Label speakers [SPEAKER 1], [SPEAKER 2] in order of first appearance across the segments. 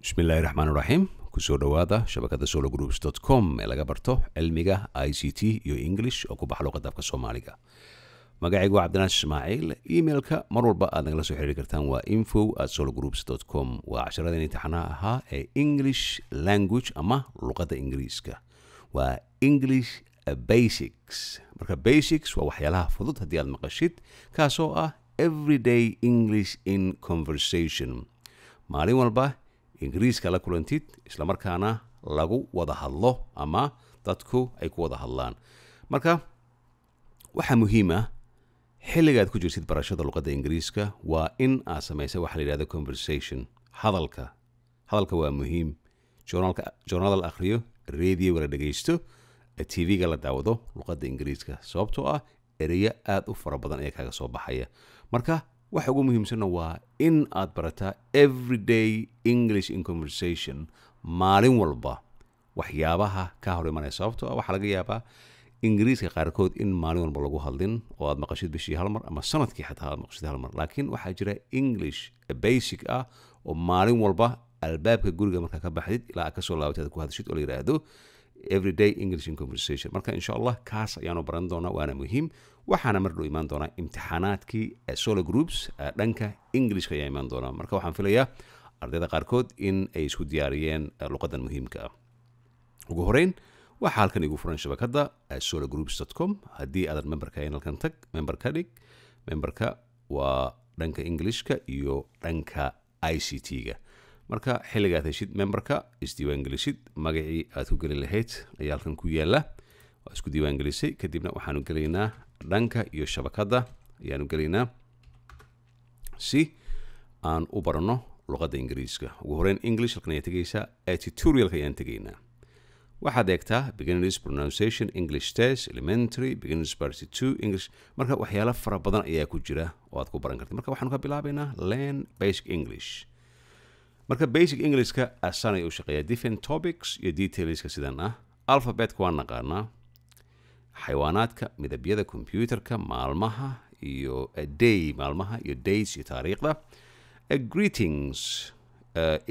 [SPEAKER 1] Bismillahirrahmanirrahim. Kusoo dhawaada shabakada Solagroups.com ee laga barto cilmiga ICT iyo English oo ku baxa luqadda afka Soomaaliga. Magacaygu waa Cabdinaash Ismaaciil. Emailka mar walba aad nagala soo xiriiri kartaan waa info@solagroups.com. Waa casharada imtixaanaha ahaa ee English language ama luqadda Ingiriiska. Waa English basics. Marka basics waa waxyaalaha fudud haddii aad maqashid, kaasoo ah everyday English in conversation. Maalin walba Ingiriiska la kulantid isla markaana lagu wada hadlo ama dadku ay ku wada hadlaan. Marka waxa muhiim ah xilliga aad ku jirtid barashada luqadda Ingiriiska waa in aad sameysay waxa la yiraahdo conversation. Hadalka waa muhiim. Journal la akhriyo, radio la dhageysto, TV-ga la daawado luqadda Ingiriiska. Sababtoo ah ereyo aad u fara badan ayaa kaga soo baxaya. Marka waxa ugu muhiimsan waa in aad barataa everyday English in conversation maalin walba waxyaabaha ka hor imanaya. Sababtoo ah waxa laga yaabaa Ingiriiska qaarkood in maalin walba lagu hadlin oo aad maqashid bishii hal mar ama sanadkii xataa aad maqashid hal mar. Laakiin waxaa jira English basic ah oo maalin walba albaabka guriga markaa ka baxdid ilaa aad ka soo laabatid ku hadashid oo la yiraahdo everyday English in conversation. Marka insha Allah kaas ayaanu baran doonaa, waana muhiim. waxaana mar dhow imaan doonaa imtixaanaadkii Solagroups dhanka Englishka ayaa imaan doonaa. Marka waxaan filayaa ardayda qaarkood in ay isku diyaariyeen luqadan muhiimka ah. Ugu horeyn waxaa halkan igu furan shabakada Solagroups.com. haddii aadan memberka ahayn halkan tag, member ka dhig. Memberka waa dhanka Englishka iyo dhanka ICT-ga. marka xilliga aad heshid memberka isdiiwaangelisid, magacii aad ku geli lahayd ayaa halkan ku yaala. waa isku diiwaangelisay, kadibna waxaanu gelaynaa dhanka iyo shabakada ayaanu gelaynaa si aan u barano luqadda Ingiriiska. ugu horeyn English halkan ayaa tegaysaa, tutorialka ayaan tegaynaa. waxaad eegtaa beginners pronunciation, English test, elementary, beginners part 2 English. marka waxyaalo fara badan ayaa ku jira oo aad ku baran kartid. marka waxaanu ka bilaabaynaa learn basic English. marka basic Englishka asan ay u shaqeeyaa different topics iyo detailska sidan ah. alphabetka waan naqaanaa, xayawaanaadka, midabyada, computerka, maalmaha iyo day, maalmaha iyo dates iyo taariikhda. Greetings,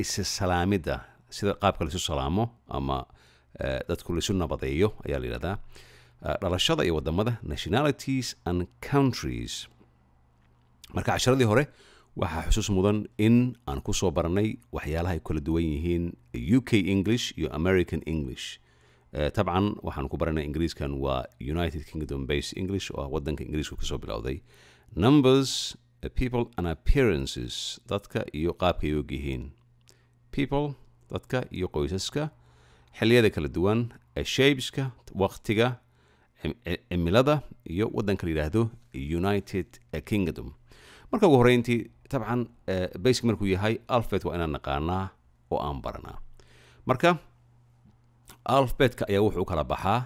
[SPEAKER 1] isa salaamida, sida qaabka la isu salaamo ama dadku la isu nabadeeyo ayaa la yiraahdaa. dhalashada iyo wadamada, nationalities and countries. marka casharadii hore waxaa xusuus mudan in aan ku soo baranay waxyaalaha ay kala duwan yihiin UK English iyo American English. طبعا waxaan ku baranay Ingiriiskan waa United Kingdom based English oo wadanka Ingiriisku ka soo bilowday. Numbers, people and appearances, dadka iyo qaabka ay yihiin. People, dadka iyo qoysaska, xilliyada kala duwan, shapeska, waqtiga, cimilada iyo wadanka la yiraahdo United Kingdom. marka ugu horeyntii طبعا basic markuu yahay alphabet waa inaan naqaanaa oo aan baranaa. marka alphabetka ayaa wuxuu kala baxaa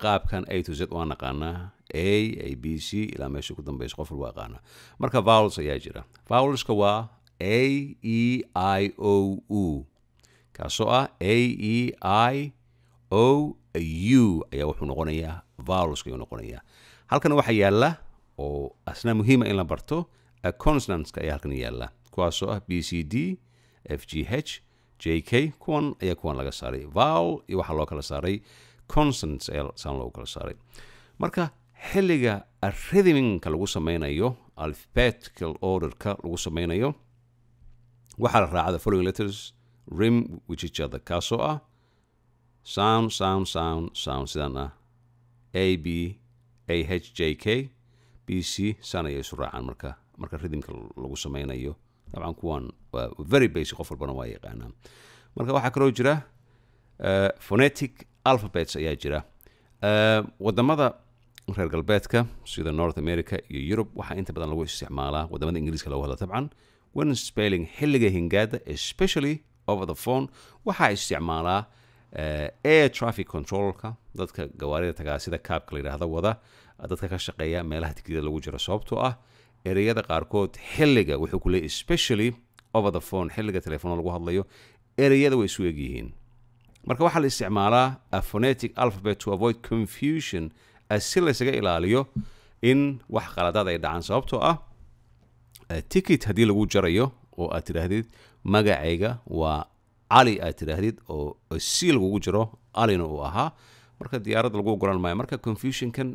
[SPEAKER 1] qaabkan A to Z oo aan naqaanaa, A B C ilaa meesha ku dambaysa qof walba yaqaana. marka vowels ayaa jira. vowelska waa A E I O U, kaasoo ah A E I O U ayaa wuxuu noqonayaa vowelska ayuu noqonayaa. halkan waxaa yaala oo asna muhiima in la barto consonantska ayaa halkan yaala, kuwaasoo ah B C D F G H JK. kuwan laga saaray. vowel iyo waxaa loo kala saaray consonants ayaa saan loogu kala saaray. marka xilliga rhythmingka lagu sameynayo, alphabetical orderka lagu sameynayo, waxaa la raacada following letters rhyme with each other, kaasoo ah sound sidan ah A B A H J K B C san ayay isu raacaan marka rhythmka lagu sameynayo. طبعا kuwan waa very basic, qof walbana waa yaqaanaa. marka waxaa kaloo jira phonetic alphabets ayaa jira. wadamada reer galbeedka sida North America iyo Europe waxaa inta badan lagu isticmaalaa wadamada Ingiriiska lagu hadlo. طبعا when spelling xilliga hingaada, especially over the phone, waxaa isticmaalaa air traffic controlka, dadka gawaarida tagaa sida kaabka la yiraahdo wada, dadka ka shaqeeya meelaha tigidhada lagu jiro. sababtoo ah ereyada qaarkood xilliga wuxuu ku leeyahay especially over the phone, xilliga telefoon lagu hadlayo ereyada way isu eg yihiin. marka waxaa la isticmaalaa a phonetic alphabet to avoid confusion, si la isaga ilaaliyo in wax qaladaad ay dhacaan. sababtoo ah ticket haddii lagu jarayo oo aad tidhaahdid magacayga waa cali aad tidhaahdid oo c lagugu jiro alina uu ahaa marka diyaaradda lagu ogolaan maayo marka confusionkan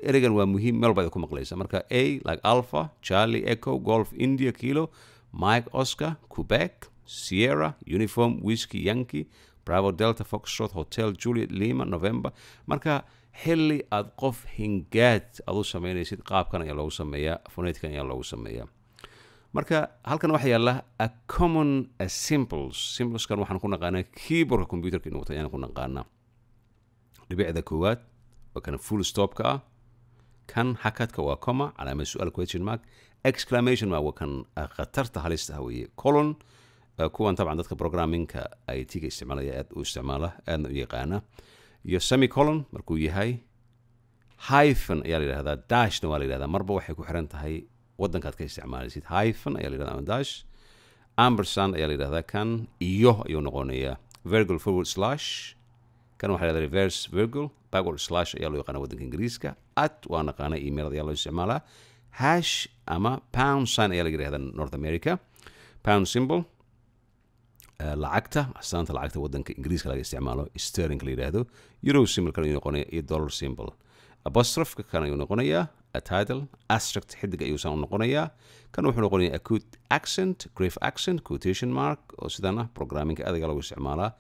[SPEAKER 1] ereygan waa muhiim meel baad ku maqlaysa marka a like alpha charlie echo golf india kilo mike oscar quebec sierra uniform whiskey yankee bravo delta foxtrot hotel juliet lima november marka xilli aad qof hingaad aad u samaynaysid qaabkan ayaa loogu sameeyaa phonetickan ayaa loogu sameeyaa marka halkan waxaa yaala a common simpleskan waxaan ku naqaanaa keyboardka computerka inuu wato ayaan ku naqaanaa dhibicda koowaad waa kan full stopka ah kan hakadka waa comma calaamad su'aal question mark exclamation waa kan khatarta halista ah weeye colon kuwan tabcan dadka programmingka IT-ga isticmaalaya aad u isticmaala aadna u yaqaana iyo semicolon markuu yahay hyphen ayaa la yidhahdaa dashna waa la yidhahdaa marba waxay ku xiran tahay waddankaad ka isticmaalaysid hyphen ayaa la yidhahdaa dash ampersand ayaa la yidhahdaa kan iyo ayuu noqonayaa virgule forward slash kan waxaa la yidhahdaa reverse virgule backward slash ayaa loo yaqaana waddanka ingiriiska at waa naqaana email ayaa loo isticmaalaa hash ama pound sign ayaa la yidhahdaa north america pound symbol lacagta astaanta lacagta waddanka ingiriiska laga isticmaalo sterling la yidhaahdo euro symbol kan ayuu noqonaya iyo dollar symbol apostrofka kan ayuu noqonayaa a title abstract xidig ayuusan u noqonayaa kan wuxuu noqonayaa acute accent grave accent quotation mark oo sidana programmingka adaga lagu isticmaalaa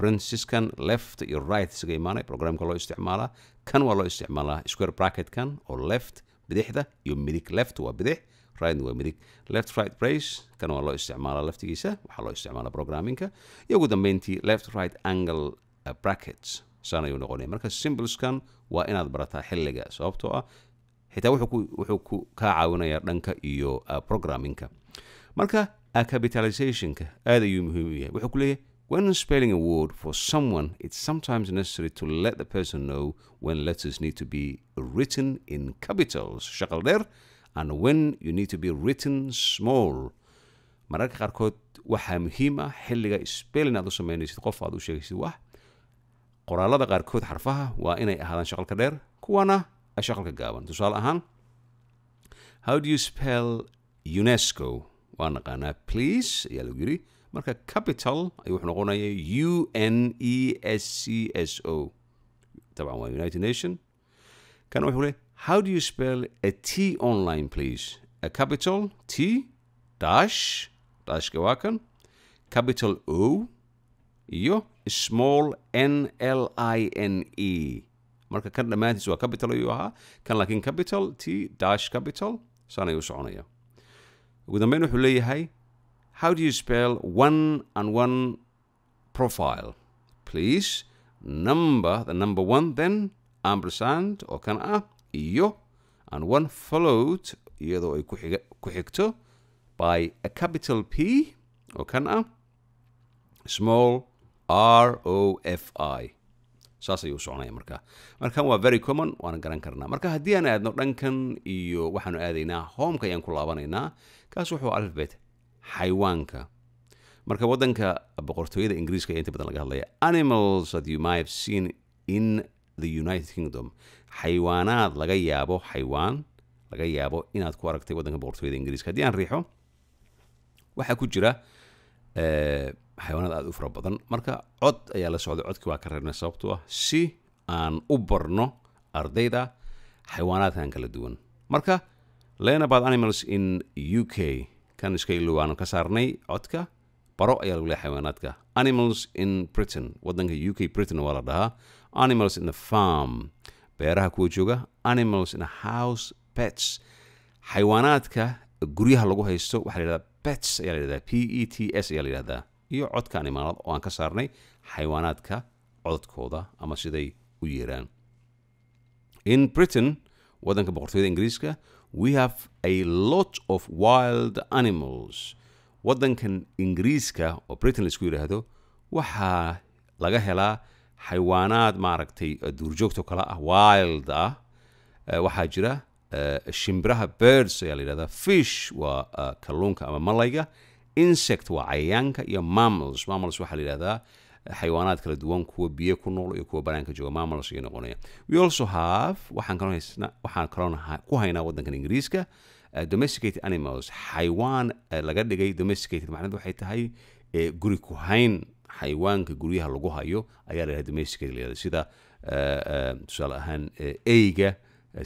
[SPEAKER 1] parenthesiskan left iyo right isaga imaanay programka loo isticmaalaa kan waa loo isticmaalaa square bracket kan oo left bidixda iyo midig left waa bidix right waa midig left right brace kan waa loo isticmaalaa laftigiisa waxaa loo isticmaalaa programmingka iyo ugu dambeyntii left right angle brackets saan ayuu noqonaya marka symbolskan waa inaad barataa xilliga sababtoo ah xitaa wuxuu ku kaa caawinayaa dhanka iyo programmingka marka capitalizationka aad ayuu muhiim u yahay wuxuu ku leeyahay when spelling a word for someone it's sometimes necessary to let the person know when letters need to be written in capitals shaqal dheer and when you need to be written small mararka qaarkood waxaa muhiim ah xilliga spelling aad u samaynaysid qof aad u sheegaysid wax qoraalada qaarkood xarfaha waa inay ahaadaan shaqalka dheer kuwana shaqalka gaaban tusaale ahaan how do you spell UNESCO waa naqaanaa please ayaa lagu yidhi marka capital ayuu wuxuu noqonaya UNESCO طبعا waa United Nation kan wuxuu leeyahay how do you spell a T online please a capital T dash dashka waa kan capital O iyo small NLINE marka kan dhammaantiis waa capital ayuu ahaa kan laakiin capital T dash capital saan ayuu soconaya ugu dambeyn wuxuu leeyahay how do you spell one and one profile please the number one then ampersand oo kan ah iyo and one followed iyadoo ay ku xigto by a capital P oo kan ah small ROFI saas ayuu soconaya markan waa very common waana garan karnaa marka haddii aan aadno dhankan iyo waxaanu aadaynaa homeka ayaan ku laabanaynaa kaas wuxuu alphabet xayawaanka marka waddanka boqortooyada ingiriiska ayaa inta badan laga hadlaya animals that you might have seen in the United Kingdom xayawaanaad laga yaabo inaad ku aragtay waddanka boqortooyada ingiriiska haddii aan riixo waxaa ku jira xayawaanaad aad u fara badan marka cod ayaa la socday codkii waa ka reebnay sababtoo ah si aan u barno ardayda xayawaanaadkan kala duwan marka learn about animals in UK kan iska ilowaan ka saarnay codka baro ayaa lagu leeyahay xayawaanaadka animals in Britain waddanka UK Britain waa la dhahaa animals in the farm beeraha kuwa jooga animals in a house pets xayawaanaadka guryaha lagu haysto waxaa la yidhahdaa pets ayaa la yidhahdaa PETS ayaa la yidhahdaa iyo codka animaalad oo aan ka saarnay xayawaanaadka codadkooda ama siday u yeeraan in Britain waddanka boqortooyada ingiriiska we have a lot of wild animals waddankan ingiriiska oo Britain la isku yidhaahdo waxaa laga helaa xayawaanaad maaragtay duurjoogto kale ah wild ah waxaa jira shimbiraha birds ayaa la yidhahdaa fish waa kalluunka ama malayga insect waa cayayaanka iyo mammals waxaa la yidhahdaa xayawaanaad kala duwan kuwa biyo ku nool iyo kuwa banaanka jooga mammals ayay noqonaya we also have waxaan kaloo ku haynaa waddankan ingiriiska domesticated animals xayawaan laga dhigay domesticated macnaheedu waxay tahay guri ku hayn xayawaanka guryaha lagu hayo ayaa la yidhahda domesticated la yidhahda sida tusaale ahaan eyga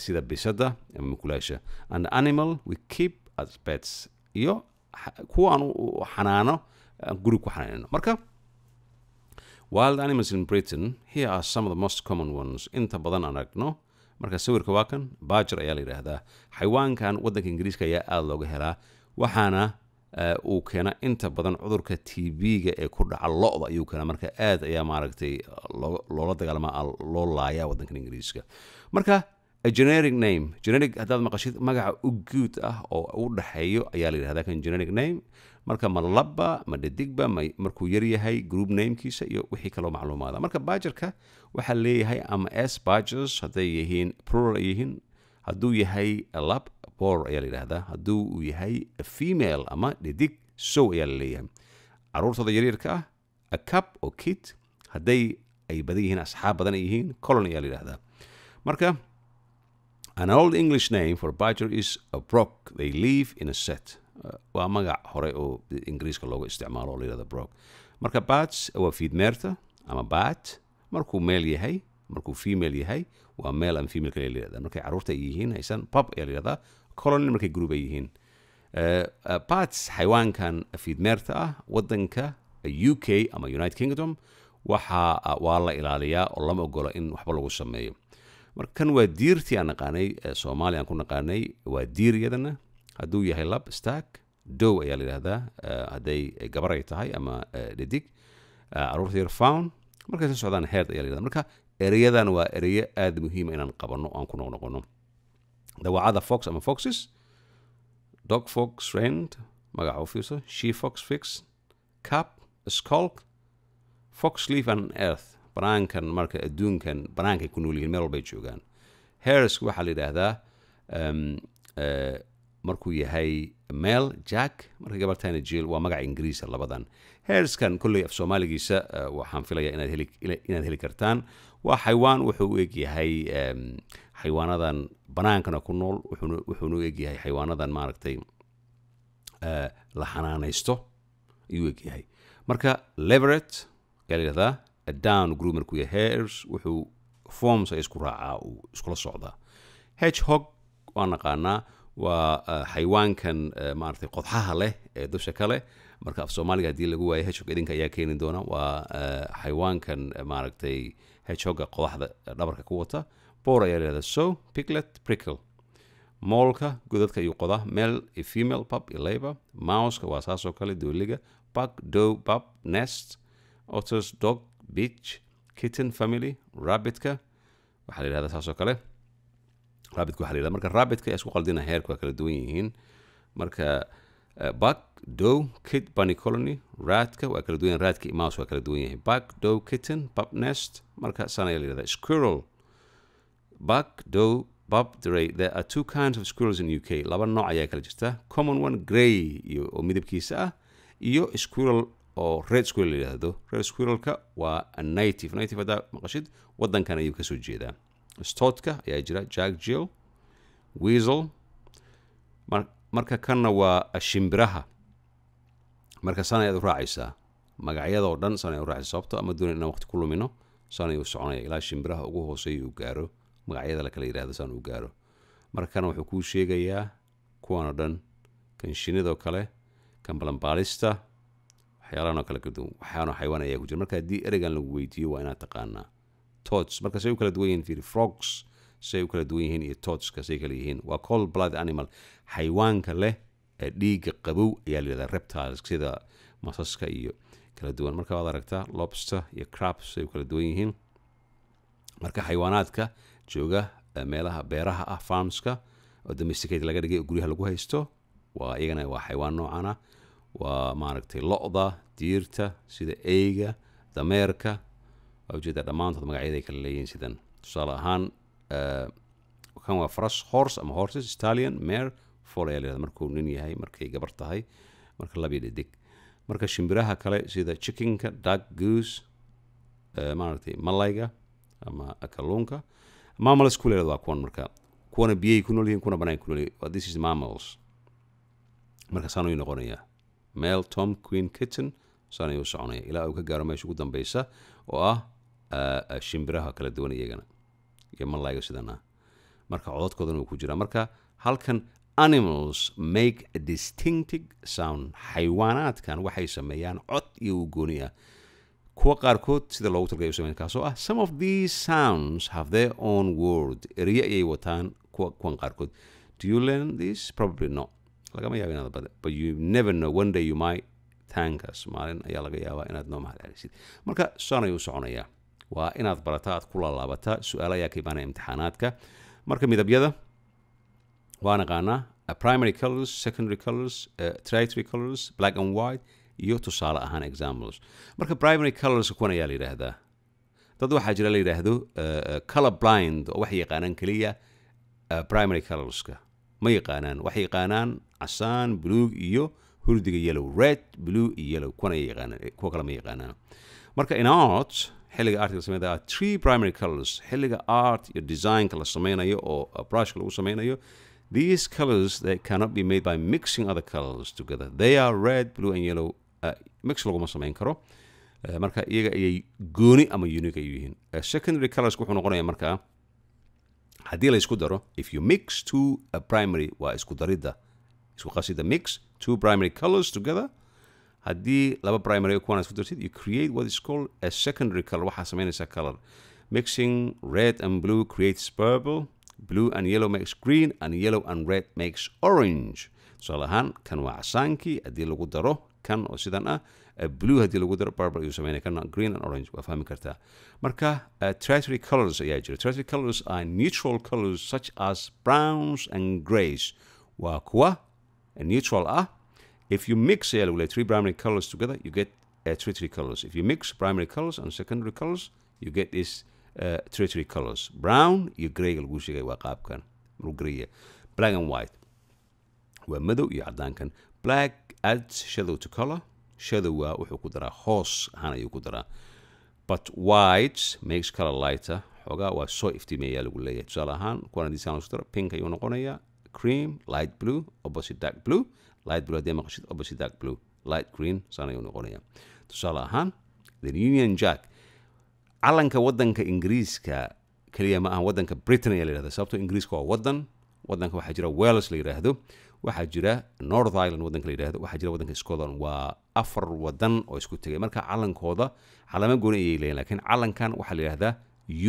[SPEAKER 1] sida bisada ama mukulaasha and animal we keep as pets iyo kuwa aan xanaano guri ku xanaanino marka wild animals in Britain here are some of the most common ones inta badan aan aragno marka sawirka waa kan badger ayaa la yidhaahdaa xayawaankan waddanka ingiriiska ayaa aada looga helaa waxaana uu keena inta badan cudurka TB-ga ee ku dhaca lo'da ayuu keena marka aad ayaa maaragtay loola dagaalamaa loo laayaa waddankan ingiriiska marka a generic name generic haddaad maqashid magaca u guud ah oo u dhaxeeyo ayaa la yidhahdaa kan generic name marka ma labba ma dhadigba markuu yar yahay group namekiisa iyo wixii kaloo macluumaada marka badgerka waxaa leeyahay ama s badgers hadday yihiin plural ay yihiin hadduu yahay lab bor ayaa la yidhahdaa hadduu uu yahay female ama dhadig sow ayaa la leeyahay caruurtooda yaryarka ah a cup oo kid hadday ay badan yihiin asxaab badan ay yihiin colony ayaa la yidhahdaa marka an old English name for badger is a brock they live in a set waa magac hore oo ingiriiska looga isticmaalo oo la yidhahda brock marka bats waa fiidmeerta ama bat markuu male yahay markuu female yahay waa male and female kale la yidhahda markay caruurta ay yihiin haysan pup ayaa la yidhahdaa colony markay group ay yihiin bats xayawaankan fiidmeerta ah waddanka UK ama United Kingdom waa la ilaaliyaa oo lama ogola in waxba lagu sameeyo marka kan waa diirtii aan naqaanay Soomaali aan ku naqaanay waa diir iyadana hadduu yahay lab stack dow ayaa la yidhahdaa hadday gabar ay tahay ama dhadig caruurta yar found markay soo socdaan head ayaa la yidhahdaa marka ereyadan waa ereyo aad muhiima inaan qabanno aan ku noqnoqono dawacada fox ama foxes dog fox friend magaca u fiirso she fox fix cap skulk fox leaf and earth banaankan marka adduunkan banaankay ku nool yihiin meel walbay joogaan hares waxaa la yidhaahdaa markuu yahay male jack markay gabar tahayna jill waa magaca ingiriisa labadan hareskan kolley af soomaaligiisa waxaan filayaa inaad heli kartaan waa xayawaan wuxuu u eg yahay xayawaanadan banaankana ku nool wuxuuna u eg yahay xayawaanadan maaragtay la xanaanaysto ayuu eg yahay marka leveret ayaa la yidhahdaa down group markuu yahay hares wuxuu forms ay isku raacaa uu iskula socdaa hedgehog waa naqaanaa waa xayawaankan maaragtay qodxaha leh ee dusha kale marka af soomaaliga haddii lagu waayo hedgehog idinka ayaa keeni doona waa xayawaankan maaragtay hedgehogga qodaxda dhabarka ku wata bor ayaa la yidhahdaa so piglet prickle moolka godadka ayuu qodaa male iyo female pup iyo labor mouseka waa saasoo kale dooliga bug dow pup nest otters dog beach kitten family rabbitka waxaa la yidhahdaa saasoo kale rabbitka waxaa la yidhahdaa marka rabbitka ayaa isku qaldina heerka waa kala duwan yihiin marka bug dow kid bunny colony ratka waa kala duwan yihiin ratka iyo mouse waa kala duwan yahay bug dow kitten pup nest marka sana ayaa la yidhahdaa squirrel bug dow pup dray there are two kinds of squirrels in UK laba nooc ayaa kala jirta common one grey iyo oo midabkiisa ah iyo squirrel oo red squirrel la yidhaahdo red squirrelka waa a native haddaa maqashid waddankan ayuu kasoo jeedaa stotka ayaa jira jack jill weasel marka kanna waa shimbiraha marka sana ayaad u raacaysaa magacyadoo dhan sana ayaad u raacaysaa sababto ama doonay inaan waqti ku lumino sana ayuu soconaya ilaa shimbiraha ugu hooseeya uu gaaro magacyada la kala yidhahdo sana uu gaaro marka kana wuxuu kuu sheegayaa kuwanoo dhan kan shinidoo kale kan balanbaalista waxyaalahanoo kale kaduwan waxyaano xayawaan ayaa ku jira marka haddii ereygan lagu weydiiyo waa inaad taqaanaa tots marka say u kala duwan yihiin fiiri frogs say u kala duwan yihiin iyo totska say kala yihiin waa cold blood animal xayawaanka leh ee dhiigga qabow ayaa la yidhahdaa reptiles sida masaska iyo kala duwan marka waad aragtaa lobster iyo crabs say u kala duwan yihiin marka xayawaanaadka jooga meelaha beeraha ah farmska oo domesticate laga dhigay oo guryaha lagu haysto waa iyagana waa xayawaan noocan ah waa maaragtay lo'da diirta sida eyga dameerka waa ujeedaa dhammaantood magacyada ay kala leeyihiin sidan tusaale ahaan kan waa faras horse ama horses stallion mare foal ayaa la yidhahda markuu nin yahay markay gabar tahay marka labi dhadig marka shimbiraha kale sida chickenka duck goose maaragtay malayga ama kalluunka mammals ku leedahay waa kuwan marka kuwana biyay ku nool yihiin kuna banaan ku nool yihiin this is mammals marka saanuu noqonayaa male tom queen kitten sana ayuu soconaya ilaa uu ka gaaro meesha ugu dambeysa oo ah shimbiraha kala duwan iyagana iyo malayga sidan ah marka codadkoodana uu ku jiraa marka halkan animals make a distinctive sound xayawaanaadkan waxay sameeyaan cod iyo gooni ah kuwa qaarkood sida loogu talgalay u sameeyaan kaasoo ah some of these sounds have their own word eriya ayay wataan kuwan qaarkood do you learn this probably not lagama yaabo inaad bada but you never know one day you might thank us maalin ayaa laga yaabaa inaad noo mahad celisid marka saan ayuu soconayaa waa inaad barataa aad ku laalaabataa su-aalo ayaa ka imaanaya imtixaanaadka marka midabyada waa naqaanaa primary colors secondary colors tertiary colors black and white iyo tusaale ahaan examples marka primary colors kuwan ayaa la yidhaahdaa dad waxaa jira la yidhaahdo color blind oo waxay yaqaanaan keliya primary colorska ma yaqaanaan waxay yaqaanaan casaan blue iyo hurdiga yellow red blue iyo yellow kuwan ay yaqaanaan kuwa kale ma yaqaanaan marka in art xilliga artiga la sameynaya three primary colors xilliga art iyo designka la sameynayo oo brushka lagu sameynayo these colors they cannot be made by mixing other colors together they are red blue and yellow mix laguma sameyn karo marka iyaga ayay gooni ama unique ay yihiin secondary colors wuxuu noqonaya marka haddii la isku daro if you mix two primary waa isku darida isku qasida mix two primary colors together haddii laba primary kuwan isku dartid you create what is called a secondary color waxaa sameynaysaa color mixing red and blue creates purple blue and yellow makes green and yellow and red makes orange tusaale ahaan kan waa casaankii haddii lagu daro kan oo sidan ah blue haddii lagu daro purple ayuu sameynaya kana green and orange waa fahmi kartaa marka tertiary colors ayaa jira tertiary colors are neutral colors such as browns and grays waa kuwa neutral ah if you mix three primary colors together you get tertiary colors if you mix primary colors and secondary colors you get this tertiary colors brown iyo grey lagu sheegay waa qaabkan grey black and white waa madow iyo cadaankan black adds shadow to color shadow waa wuxuu ku daraa hoos ahaan ayuu ku daraa but white makes color lighter xoogaa waa soo iftiimeeyaa lagu leeyahay tusaale ahaan kuwan haddii saan lagu daro pink ayuu noqonayaa cream light blue opposite dark blue light blue haddii maqashid opposite dark blue light green saan ayuu noqonayaa tusaale ahaan the Union Jack calanka waddanka ingiriiska keliya ma aha waddanka britain ayaa la yidhahda sababtoo ingiriiska waa waddanka waxaa jira wales la yidhaahdo waxaa jira north ireland waddanka la yidhaahdo waxaa jira waddanka scotland waa 4 waddan oo isku tegay marka calankooda calaamo gooni ayay leeyihin laakiin calankan waxaa la yidhahdaa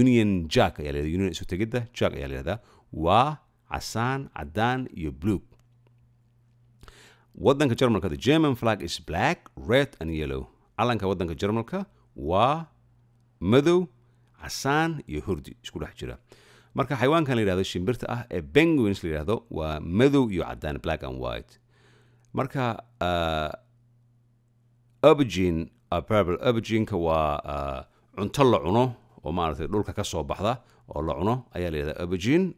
[SPEAKER 1] Union Jack ayaa la yidhahdaa union isu tegidda jack ayaa la yidhahdaa waa casaan cadaan iyo blue waddanka Jarmalka the German flag is black red and yellow calanka waddanka Jarmalka waa madow casaan iyo hurdi isku dhex jira marka xayawaankan la yidhahdo shimbirta ah ee penguins la yidhahdo waa madow iyo cadaan black and white marka aubergine purple aubergine-ka waa cunto la cuno oo maaragtay dhulka ka soo baxda oo la cuno ayaa la yidhahdaa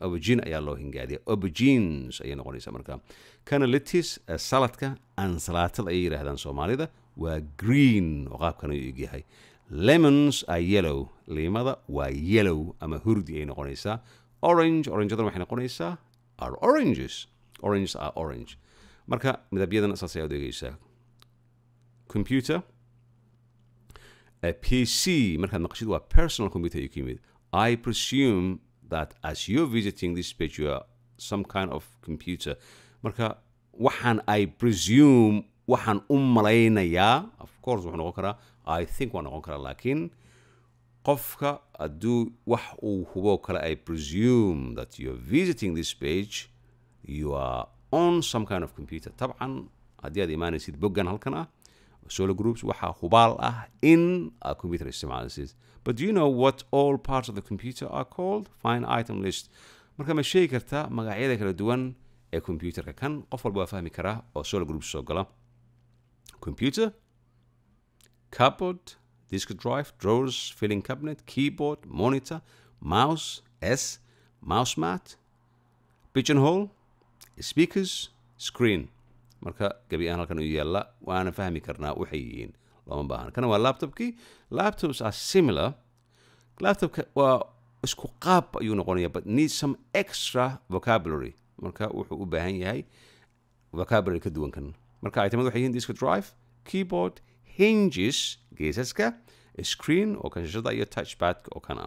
[SPEAKER 1] aubergine ayaa loo hingaadiya aubergines ayay noqonaysaa marka kana lettuce saladka ansalaatada ayay yidhahdaan soomaalida waa green oo qaabkan ayuu egyahay lemons are yellow liimada waa yellow ama hurdi ay noqonaysaa orangeadan waxay noqonaysaa are oranges are orange marka midabyadan saas ayaa adeegaysaa computer PC markaad maqashid waa personal computer ayuu ka yimid I presume that as you're visiting this page you are some kind of computer marka waxaan I presume waxaan u malaynayaa of course wuxuu noqon karaa I think waa noqon karaa laakiin qofka hadduu wax uu hubo kale I presume that you're visiting this page you are on some kind of computer tabcan haddii aad imaanaysid boggan halkan ah Solagroups waxaa hubaal ah in a computer isticmaalaysid but do you know what all parts of the computer are called find item list marka ma sheegi kartaa magacyada kala duwan ee computerka kan qof walba waa fahmi karaa oo Solagroups soo gala computer cupboard disk drive drawers filing cabinet keyboard monitor mouse mouse mat pigeonhole speakers screen marka gabi aan halkan u yaala waana fahmi karnaa waxay yihiin lama baahan kana waa laptopkii laptops are similar laptopka waa isku qaab ayuu noqonayaa but need some extra vocabulary marka wuxuu u baahan yahay vocabulary ka duwan kan marka itemadu waxay yihiin disk drive keyboard hinges geesaska screen oo kashashada iyo touchpadka oo kana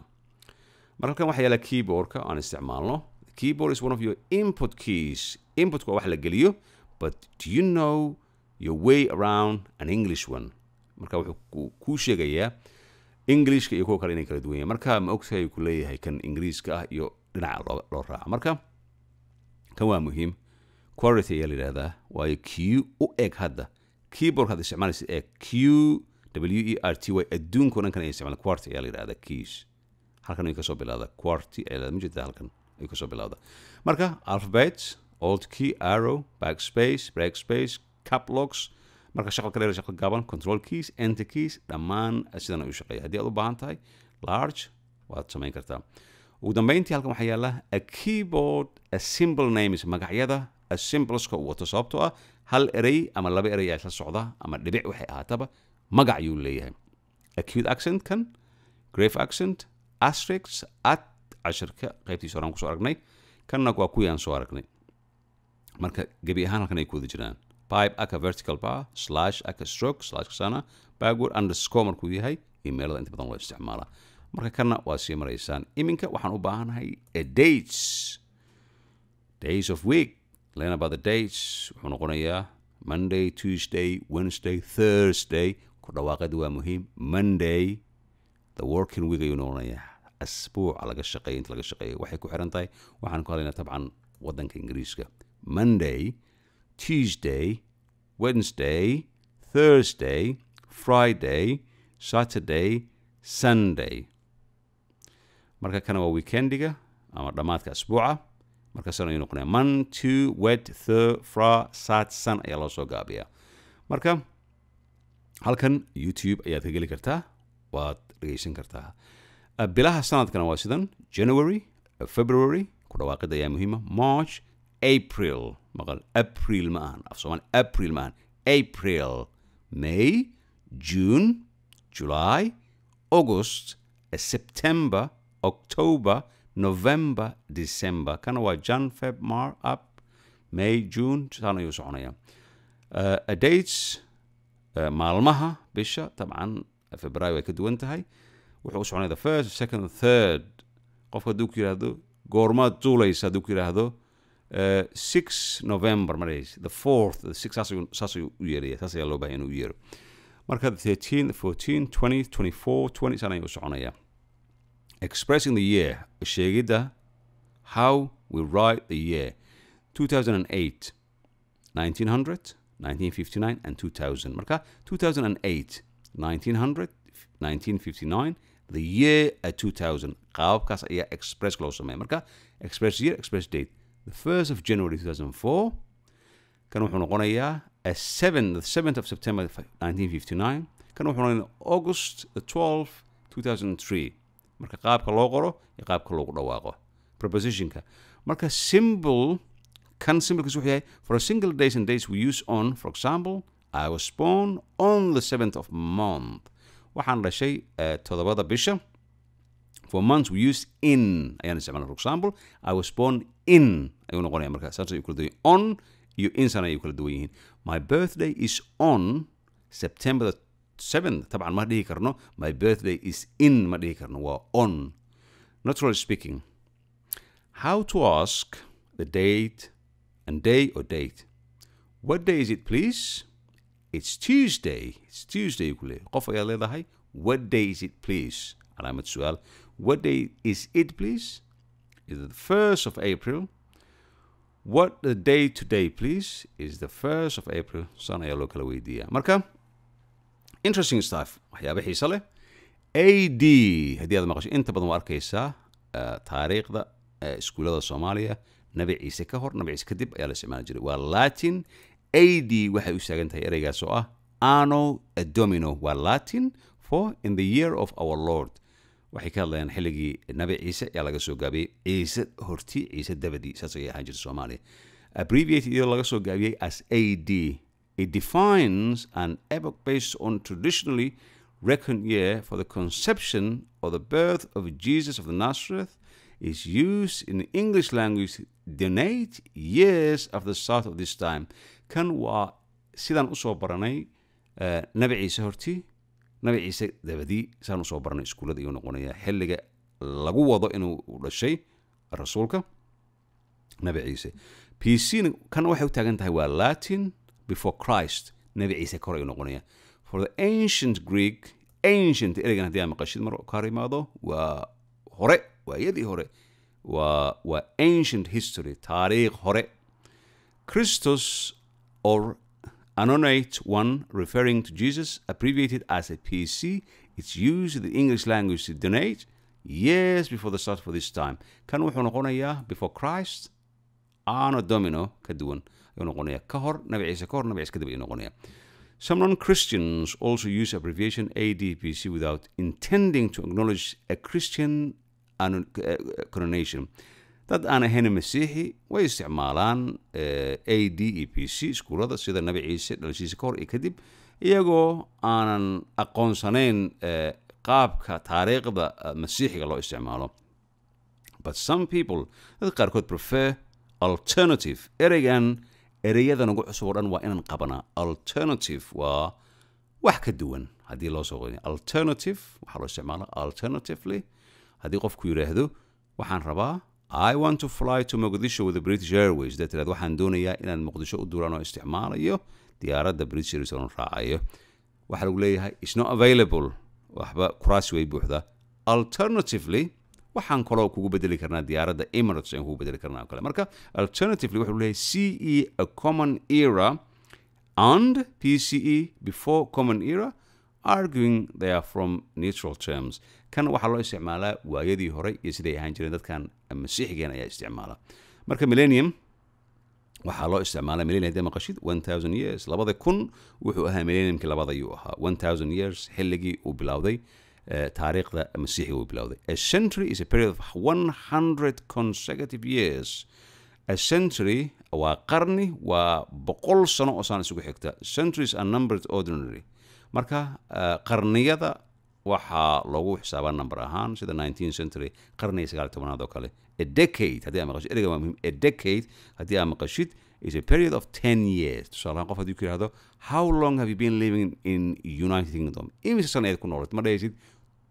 [SPEAKER 1] marka halkan waxaa yaala keyboardka aan isticmaalno keyboard is one of your input keys input waa wax la geliyo but do you know your way around an English one marka wuxuu ku sheegayaa Englishka iyo kuwa kale inay kala duwan yihiin marka ma ogtahay ku leeyahay kan Ingiriiska ah iyo dhinaca loo raaco marka kan waa muhiim quality ayaa la yidhaahdaa waayo q u eg hadda keyboard hadda isticmaalaysa ee q w e r t y adduunka o dhan kan ay isticmaalaan QWERTY ayaa la yidhahdaa keys halkan ayuu kasoo bilowda QWERTY ayaa ma jirta halkan ayuu kasoo bilowda marka alphabet alt key arrow backspace breakspace cap locks marka shaqal kale shaqal gaaban control keys enter keys dhammaan sidan ayuu shaqeeya haddii aad u baahan tahay large waad samayn kartaa ugu dambeyntii halkan waxaa yaala a keyboard a simple names magacyada symbolska uu wato sababtoo ah hal erey ama laba erey ayaa isla socda ama dhibic waxay ahaataba magac ayuu leeyahay acute accent kan grave accent asterisk at casharka qaybtiisa horaan kusoo aragnay kanna waa kuwii aan soo aragnay marka gebi ahaan halkan ay ku wada jiraan pipe aka vertical bar slash aka stroke slash kasana backward underscore markuu yahay emailada inta badan loo isticmaala marka kanna waa sii maraysaan iminka waxaan u baahanahay days of week learn about the dates wuxuu noqonayaa Monday Tuesday Wednesday Thursday ku dhawaaqada waa muhiim Monday the working week ayuu noqonayaa asbuuca laga shaqeeyo inta laga shaqeeyo waxay ku xiran tahay waxaan ku hadlaynaa tabcan waddanka Ingiriiska Monday Tuesday Wednesday Thursday Friday Saturday Sunday marka kana waa weekendiga ama dhammaadka asbuuca marka san ayuu noqonaya mon two wed thir fra sat sun ayaa loo soo gaabiyaa marka halkan YouTube ayaad ka geli kartaa waad dhegeysan kartaa bilaha sanadkana waa sidan January February ku dhawaaqida ayaa muhiima March April maqal April ma ahan af Soomaali April ma ahan April May June July August September October November December kana waa Jan Feb Mar up May June sana ayuu soconaya dates maalmaha bisha tabcan February way ka duwan tahay wuxuu u soconaya the first second third qofka hadduu ku yidhaahdo goormaad duulaysa hadduu ku yidhaahdo 6 November marays the 4th the 6 saas ayuu u yeeraya saas ayaa loo baahay inuu u yeero marka 13 14 20 24 20 sana ayuu u soconaya expressing the year sheegida how we write the year 2008 1900 1959 and 2000 marka 2008 1900 1959 the year 2000 qaabkaas ayaa express loo sameeya marka express year express date the 1st of January 2004 kan wuxuu noqonayaa the 7th of September 1959 kan wuxuu noqonayaa August the 12th 2003 marka qaabka loo qoro iyo qaabka loogu dhawaaqo prepositionka marka symbol kan symbolkiisu wuxuu yahay for a single days and days we use on for example I was born on the 7th of month waxaan dhashay todobada bisha for months we use in ayaan isticmaalna for example I was born in ayuu noqonaya marka saas ayuu kala duwan on iyo in sana ayuu kala duwan yihiin my birthday is on September the 7th طبعا ما dhihi karno my birthday is in ma dhihi karno waa on naturally speaking how to ask the date and day or date what day is it please it's Tuesday kule qof ayaa leedahay what day is it please calaamad su'aal what day is it please is it the 1st of April what the day today please is the 1st of April san ayaa loo kala weydiiyaa marka interesting stuff waxyaaba xiiso leh AD haddii aad maqasho inta badan waa arkaysaa taariikhda iskuullada Soomaaliya nabi ciise ka hor nabi ciise kadib ayaa la isticmaali jiray waa Latin AD waxay u taagan tahay ereygaas oo ah Anno Domino waa Latin for in the year of our Lord waxay ka hadlayaan xilligii nabi ciise ayaa laga soo gaabiyey ciise horti ciise dabadii saas ayay ahaan jirtay Soomaaliya abbreviated iyadoo laga soo gaabiyey as AD it defines an epoch based on traditionally reckoned year for the conception or the birth of Jesus of the Nazareth is used in the English language denote years of the start of this time kan waa sidaan usoo baranay nabi ciise hortii nabi ciise dabadii saan usoo barnay iskuullada ayuu noqonayaa xilliga lagu wado inuu dhashay rasuulka nabi ciise PC kan waxay u taagan tahay waa Latin before Christ nabi ciise kor ayuu noqonayaa for the ancient Greek ancient ereygan haddii aan maqashid mar ka imaado waa hore waa yadii hore waa ancient history taariikh hore Christos or annotate one referring to Jesus abbreviated as a PC it's used in the English language to donate years before the start of this time kan wuxuu noqonayaa before Christ Anno Domino ka duwan ayuu noqonayaa ka hor nabi ciise ka hor nabi ciise kadib ayuu noqonayaa Some non-Christians also use abbreviation ADPC without intending to acknowledge a Christian connotation. Dad aan ahayn Masiixi way isticmaalaan ADPC iskuulada sida nabi ciise dhalashiisa ka hor iyo kadib iyagoo aanan aqoonsanayn qaabka taariikhda Masiixiga loo isticmaalo. But some people, dad qaarkood prefer alternative. Erayadan ugu cusub oo dhan waa inaan qabanaa alternative waa wax ka duwan haddii loo soo qeynay alternative waxaa loo isticmaalaa alternatively haddii qofku yidhaahdo waxaan rabaa I want to fly to Mogadishu with the British Airways dad tiraahdo waxaan doonayaa inaan muqdisho u duulaan oo isticmaalayo diyaaradda British Airways oo raacayo waxaa lagu leeyahay it's not available waxba kuraasi way buuxda alternatively waxaan kaloo kugu bedeli karnaa diyaaradda Emirates aan kugu bedeli karnaa kale marka alternatively wuxuu leeyahay CE a common era and PCE before common era arguing they are from neutral terms kan waxaa loo isticmaalaa waayadii hore iyo siday ahaan jireen dadkan masiixigeen ayaa isticmaala marka millennium waxaa loo isticmaalaa millennium haddii maqashid 1000 years 2000 wuxuu ahaa millenniumkii labada ayuu ahaa 1000 years xilligii uu bilowday taariikhda masiixiga uu bilowday a century is a period of 100 consecutive years a century waa qarni waa 100 sano oo saan isugu xigta centuries are numbered ordinary marka qarniyada waxaa loogu xisaabaa number ahaan sida 19th century qarniga 19aad oo kale a decade haddii aad maqashid ereyga waa muhiim a decade haddii aad maqashid is a period of 10 years tusaalahaan qof haddii ku yidhahdo how long have you been living in United Kingdom imise sano eed ku noolad ma dhahaysid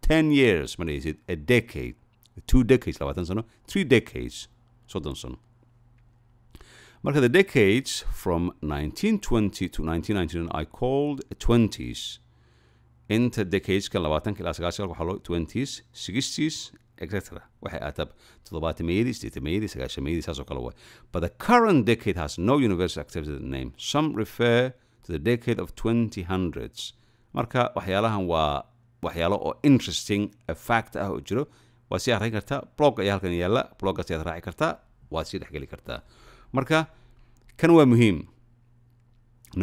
[SPEAKER 1] 10 years ma dhahaysid a decade 2 decades 20 sano 3 decades 30 sano marka the decades from 1920 to 1999 I called 20s inta decadeska 20 ilaa 90 waxaa loo 20s 60s etc waxay aatab 70meeyadii 80meeyadii 90meeyadii saas oo kale waay but the current decade has no universal accepted name some refer to the decade of 2000s marka waxyaalahan waa waxyaalo oo interesting fact ah oo jiro waa si akhrin kartaa blog ayaa halkan yaala bloggaas ayaad raaci kartaa waad sii dhexgeli kartaa marka kan waa muhiim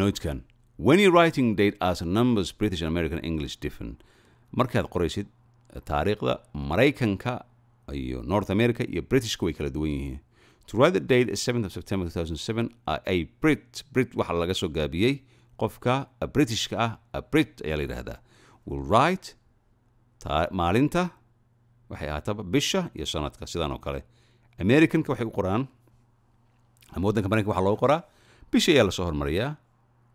[SPEAKER 1] notekan when you're writing date as numbers British and American English different markaad qoraysid taariikhda Maraykanka iyo North America iyo Britishka way kala duwan yihiin to write the date is 7th of September 2007 a Brit waxa laga soo gaabiyey qofka Britishka ah a Brit ayaa la yidhaahdaa will write maalinta waxay ahaataba bisha iyo sanadka sidaan oo kale Americanka waxay u qoraan ama waddanka Maraykanka waxaa loo qoraa bisha ayaa lasoo hormariyaa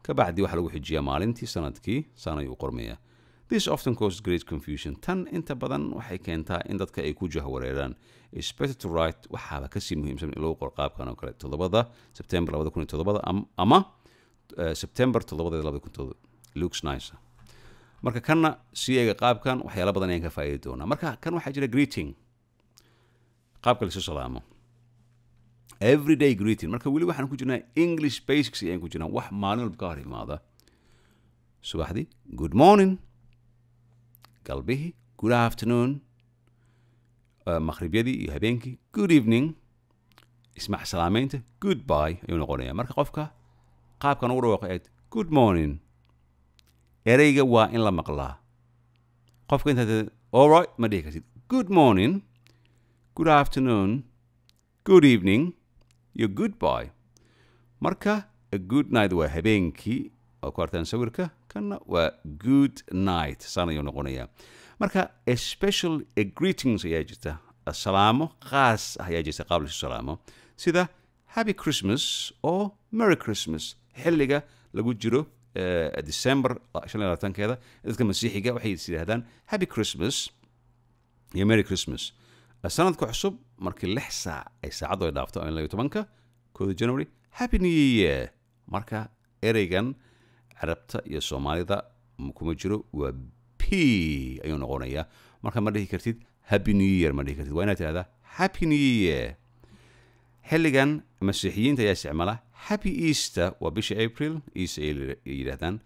[SPEAKER 1] ka bacdi waxaa lagu xijiyaa maalintii sanadkii saan ayuu qormayaa this often causes great confusion tan inta badan waxay keentaa in dadka ay ku jahwareeraan it's better to write waxaaba kasii muhiimsan in lagu qoro qaabkan oo kale 7 September 2007 ama September 2007 looks nicer marka kanna si eega qaabkan waxyaalo badan ayaan ka faa'iidi doonaa marka kan waxaa jira greeting qaabka la soo salaamo everyday greeting marka weli waxaan ku jirnaa English basics ayaan ku jirnaa wax maalin walba ka hor imaada subaxdii good morning galbihii good afternoon maqribyadii iyo habeenkii good evening ismax salaameynta goodbye ayuu noqonayaa marka qofka qaabkan ugu dhawaaqo eed good morning ereyga waa in la maqlaa qofka intaad all right ma dhihi kartid good morning good afternoon good evening iyo goodbye marka a good night waa habeenkii oo ku artaan sawirka kanna waa good night saan ayuu noqonayaa marka a special greetings ayaa jirta salaamo khaas ah ayaa jirta qaab lasu salaamo sida happy Christmas oo merry Christmas xilliga lagu jiro December 25 dadka masiixiga waxay yiraahdaan Happy Christmas iyo Merry Christmas sanadka cusub markii 6 saac ay saacadu ay dhaafto 12 January Happy New Year marka ereygan Carabta iyo Soomaalida kuma jiro waa P ayuu noqonayaa marka ma dhihi kartid Happy New Year ma dhihi kartid waa inaad tiraahdaa Happy New Year xilligan masiixiyiinta ayaa isticmaala Happy Easter waa bisha April Easter ay yiraahdaan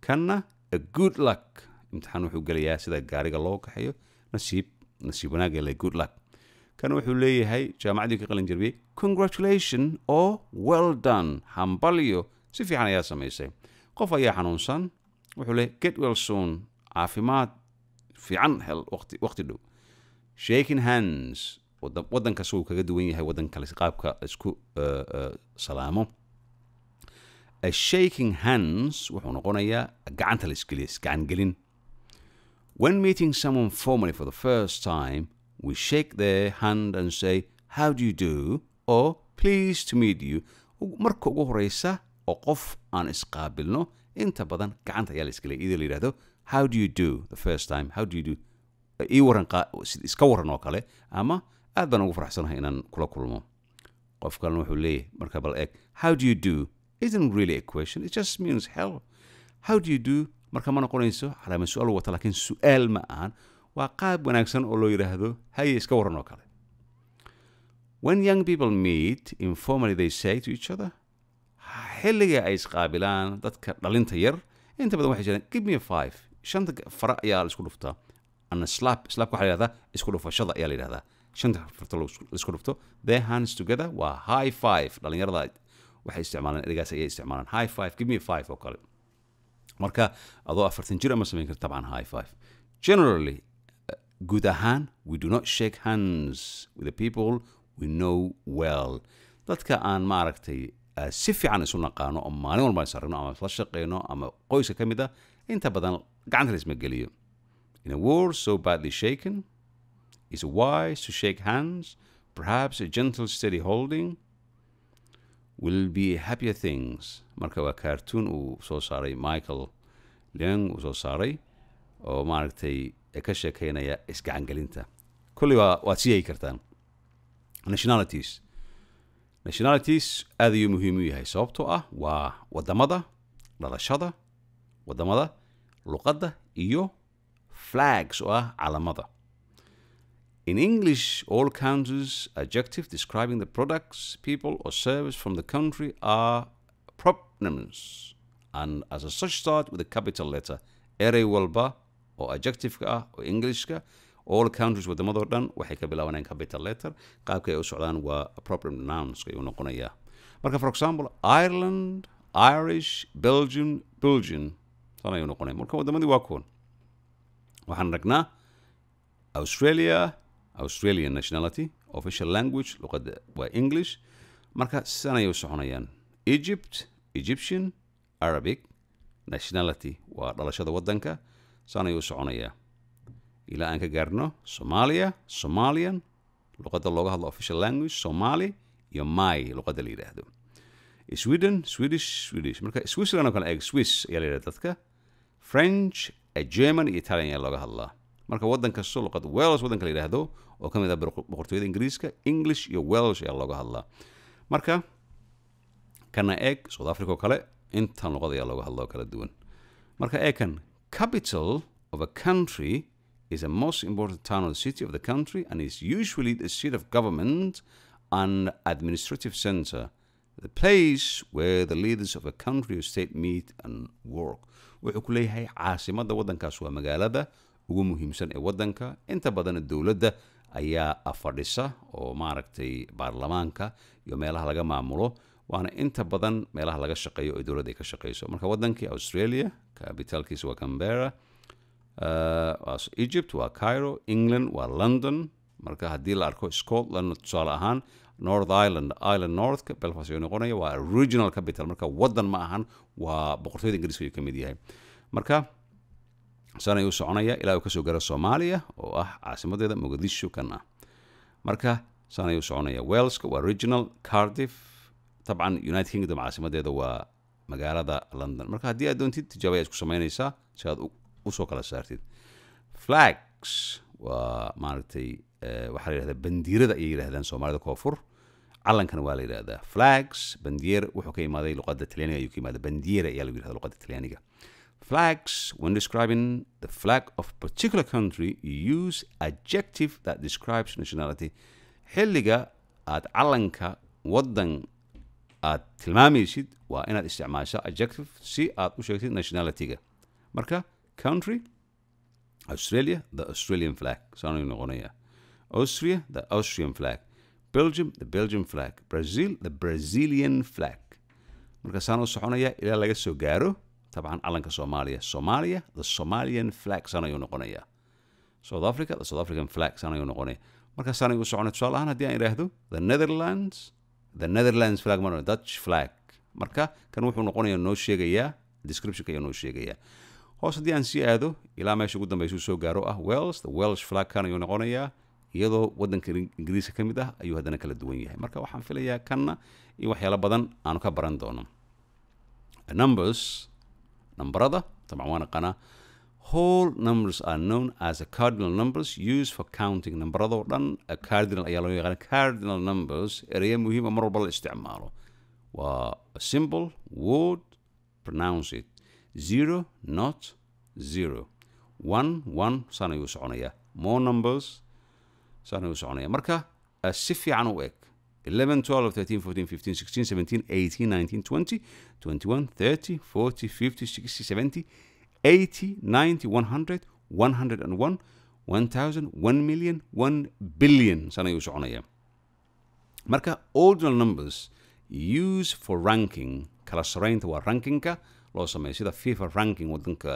[SPEAKER 1] kana a good luck imtixaan wuxuu galayaa sida gaariga loo kaxeeyo nasiib wanaag ee good luck kana wuxuu leeyahay jaamacadii ka qalin jarbiyay congratulations or well done hambalyo si fiican ayaa samaysay qof ayaa xanuunsan wuxuu leeyahay get well soon caafimaad fiican hel waqti dhow shaking hands waddanka suu kaga duwan yahay waddan kale qaabka isku salaamo a shaking hands wuxuu noqonayaa gacanta la iskaliya gacan gelin when meeting someone formally for the first time we shake their hand and say how do you do or pleased to meet you marka ugu horeysa oo qof aan isqaabilno inta badan gacanta ayaa la iskaliya iyadoo la yidhaahdo how do you do the first time how do you do ii waran iska waran oo kale ama aad baan ugu faraxsanahay inaan kula kulmo qof kalena wuxuu leeyahay marka bal eeg how do you do isn't really a question it just means hell how do you do marka ma noqonayso calaama su'aal wata laakiin su'aal ma ahan waa qaab wanaagsan oo loo yiraahdo haye iska waran oo kale when young people meet informally they say to each other xilliga ay isqaabilaan dadka dhalinta yar inta badan waxay jiraan give me a 5 shanta fara ayaa la isku dhuftaa ana slap waxa la yiraahdaa isku dhufashada ayaa la yiraahdaa shanta farta la isku dhufto their hands together waa high five dhalinyarada waxay isticmaalaan erigaas ayay isticmaalaan high five give me a 5 oo kale marka adoo 40 jir ama samayn karta taban high five generally guud ahaan we do not shake hands with the people we know well dadka aan maaragtay si fiican isu naqaano oo maalin walba is aragno ama la shaqeyno ama qoyska ka mid ah inta badan gacanta la isma geliyo in a world so badly shaken is it wise to shake hands perhaps a gentle steady holding will be happier things marka waa cartoon uu soo saaray Michael Leung uu soo saaray oo maaragtay ka sheekeynaya isgacangelinta kulli waa sii kartaan nationalities aad ayuu muhiim u yahay sababtoo ah waa wadamada dhalashada wadamada luqadda iyo flags oo ah calamada in English all countries adjectives describing the products people or service from the country are proponyms and as a such start with a capital letter erey walba oo adjective-ka ah oo Englishka all countries wadamada oo dhan waxay ka bilaabanayaan capital letter qaabka ay u socdaan waa proper nouns ayuu noqonayaa marka for example Ireland Irish Belgian tan ayuu noqonaya marka wadamadii waa kuwan waxaan ragnaa Australian nationality official language luqadda waa English marka sidan ayay u soconayaan Egyptian Arabic nationality waa dhalashada waddanka sidan ayuu u soconayaa ilaa aan ka gaarno Somalian luqadda looga hadlo official language Somali iyo Mai luqadda la yiraahdo Swedish marka Switzerland oo kale eeg Swiss ayaa la yiraahdaa dadka French German iyo Italian ayaa looga hadlaa marka waddan kasta luqadda Wales waddanka la yiraahdo oo ka mid ah boqortooyada Ingiriiska English iyo Welsh ayaa looga hadlaa marka kana eeg South Africa oo kale intan luqad ayaa looga hadlaa oo kala duwan marka eekan capital of a country is the most important town or city of the country and is usually the seat of government and administrative center, the place where the leaders of a country or state meet and work. wuxuu ku leeyahay caasimadda waddankaas waa magaalada ugu muhiimsan ee waddanka inta badan dowladda ayaa fadhisa oo maaragtay baarlamaanka iyo meelaha laga maamulo waana inta badan meelaha laga shaqeeyo oo dowladda ay ka shaqeyso marka waddankii Australia capitalkiisa waa Canberra Egypt waa Cairo England waa London marka haddii la arko Scotland tusaale ahaan North Ireland North Belfast ayuu noqonaya waa regional capital marka waddan ma ahan waa boqortooyada Ingiriiska ayuu ka mid yahay marka sana ayuu soconaya ilaa uu kasoo gaaro Soomaaliya oo ah caasimadeeda Mogadishu kan ah marka sana ayuu soconaya Wales waa regional Cardiff طبعا United Kingdom caasimadeeda waa magaalada London marka haddii aad doontid tijaabo ayaad isku samaynaysaa si aad u soo kala saartid flags waa maaragtay waxaa la yidhahdaa bandiirada ayay yidhahdaan soomaalida koonfur calankana waa la yidhahdaa flags bandier wuxuu ka imaaday luqadda talyaaniga ayuu ka imaaday bandiera ayaa lagu yidhahdaa luqadda talyaaniga flags when describing the flag of a particular country you use adjective that describes nationality xilliga aad calanka waddan aad tilmaamaysid waa inaad isticmaashaa adjective si aad u sheegtid nationalityga marka country Australia the Australian flag saanu noqonaya Austria the Austrian flag Belgium the Belgian flag Brazil the Brazilian flag marka saanu soconaya ilaa laga soo gaaro طبعا calanka Soomaaliya Somalia the Somalian flag saanu noqonaya South Africa the South African flag saanu noqonaya marka saanu u soconay tusaale ahaan haddii aan iraahdo the Netherlands flag ma Dutch flag marka kan wuxuu noqonayaa noo sheegayaa description-ka ayaa noo sheegayaa hoos haddii aan sii aado ilaa meesha ugu dambaysa soo gaaro ah Wales the Welsh flag kan ayuu noqonayaa iyadoo waddanka Ingiriiska ka mid ah ayuu haddana kala duwan yahay marka waxaan filayaa kanna iyo waxyaalo badan aanu ka baran doono numbers numberada طبعا waa naqanaa whole numbers are known as a cardinal numbers used for counting numberado dhan a cardinal ayaa loo yaqaan cardinal numbers eraya muhiim ah mar walba la isticmaalo waa a simple word pronounce it 0 not 0 1 saan ayuu soconaya more numbers saan ayuu soconaya marka si fiican u eg 11 12 13 14 15 16 17 18 19 20 21 30 40 50 60 70 80 90 100 101 1000 1 million 1 billion saan ayuu soconaya marka ordinal numbers used for ranking kala saraynta waa rankingka loo sameeyo sida FIFA ranking waddanka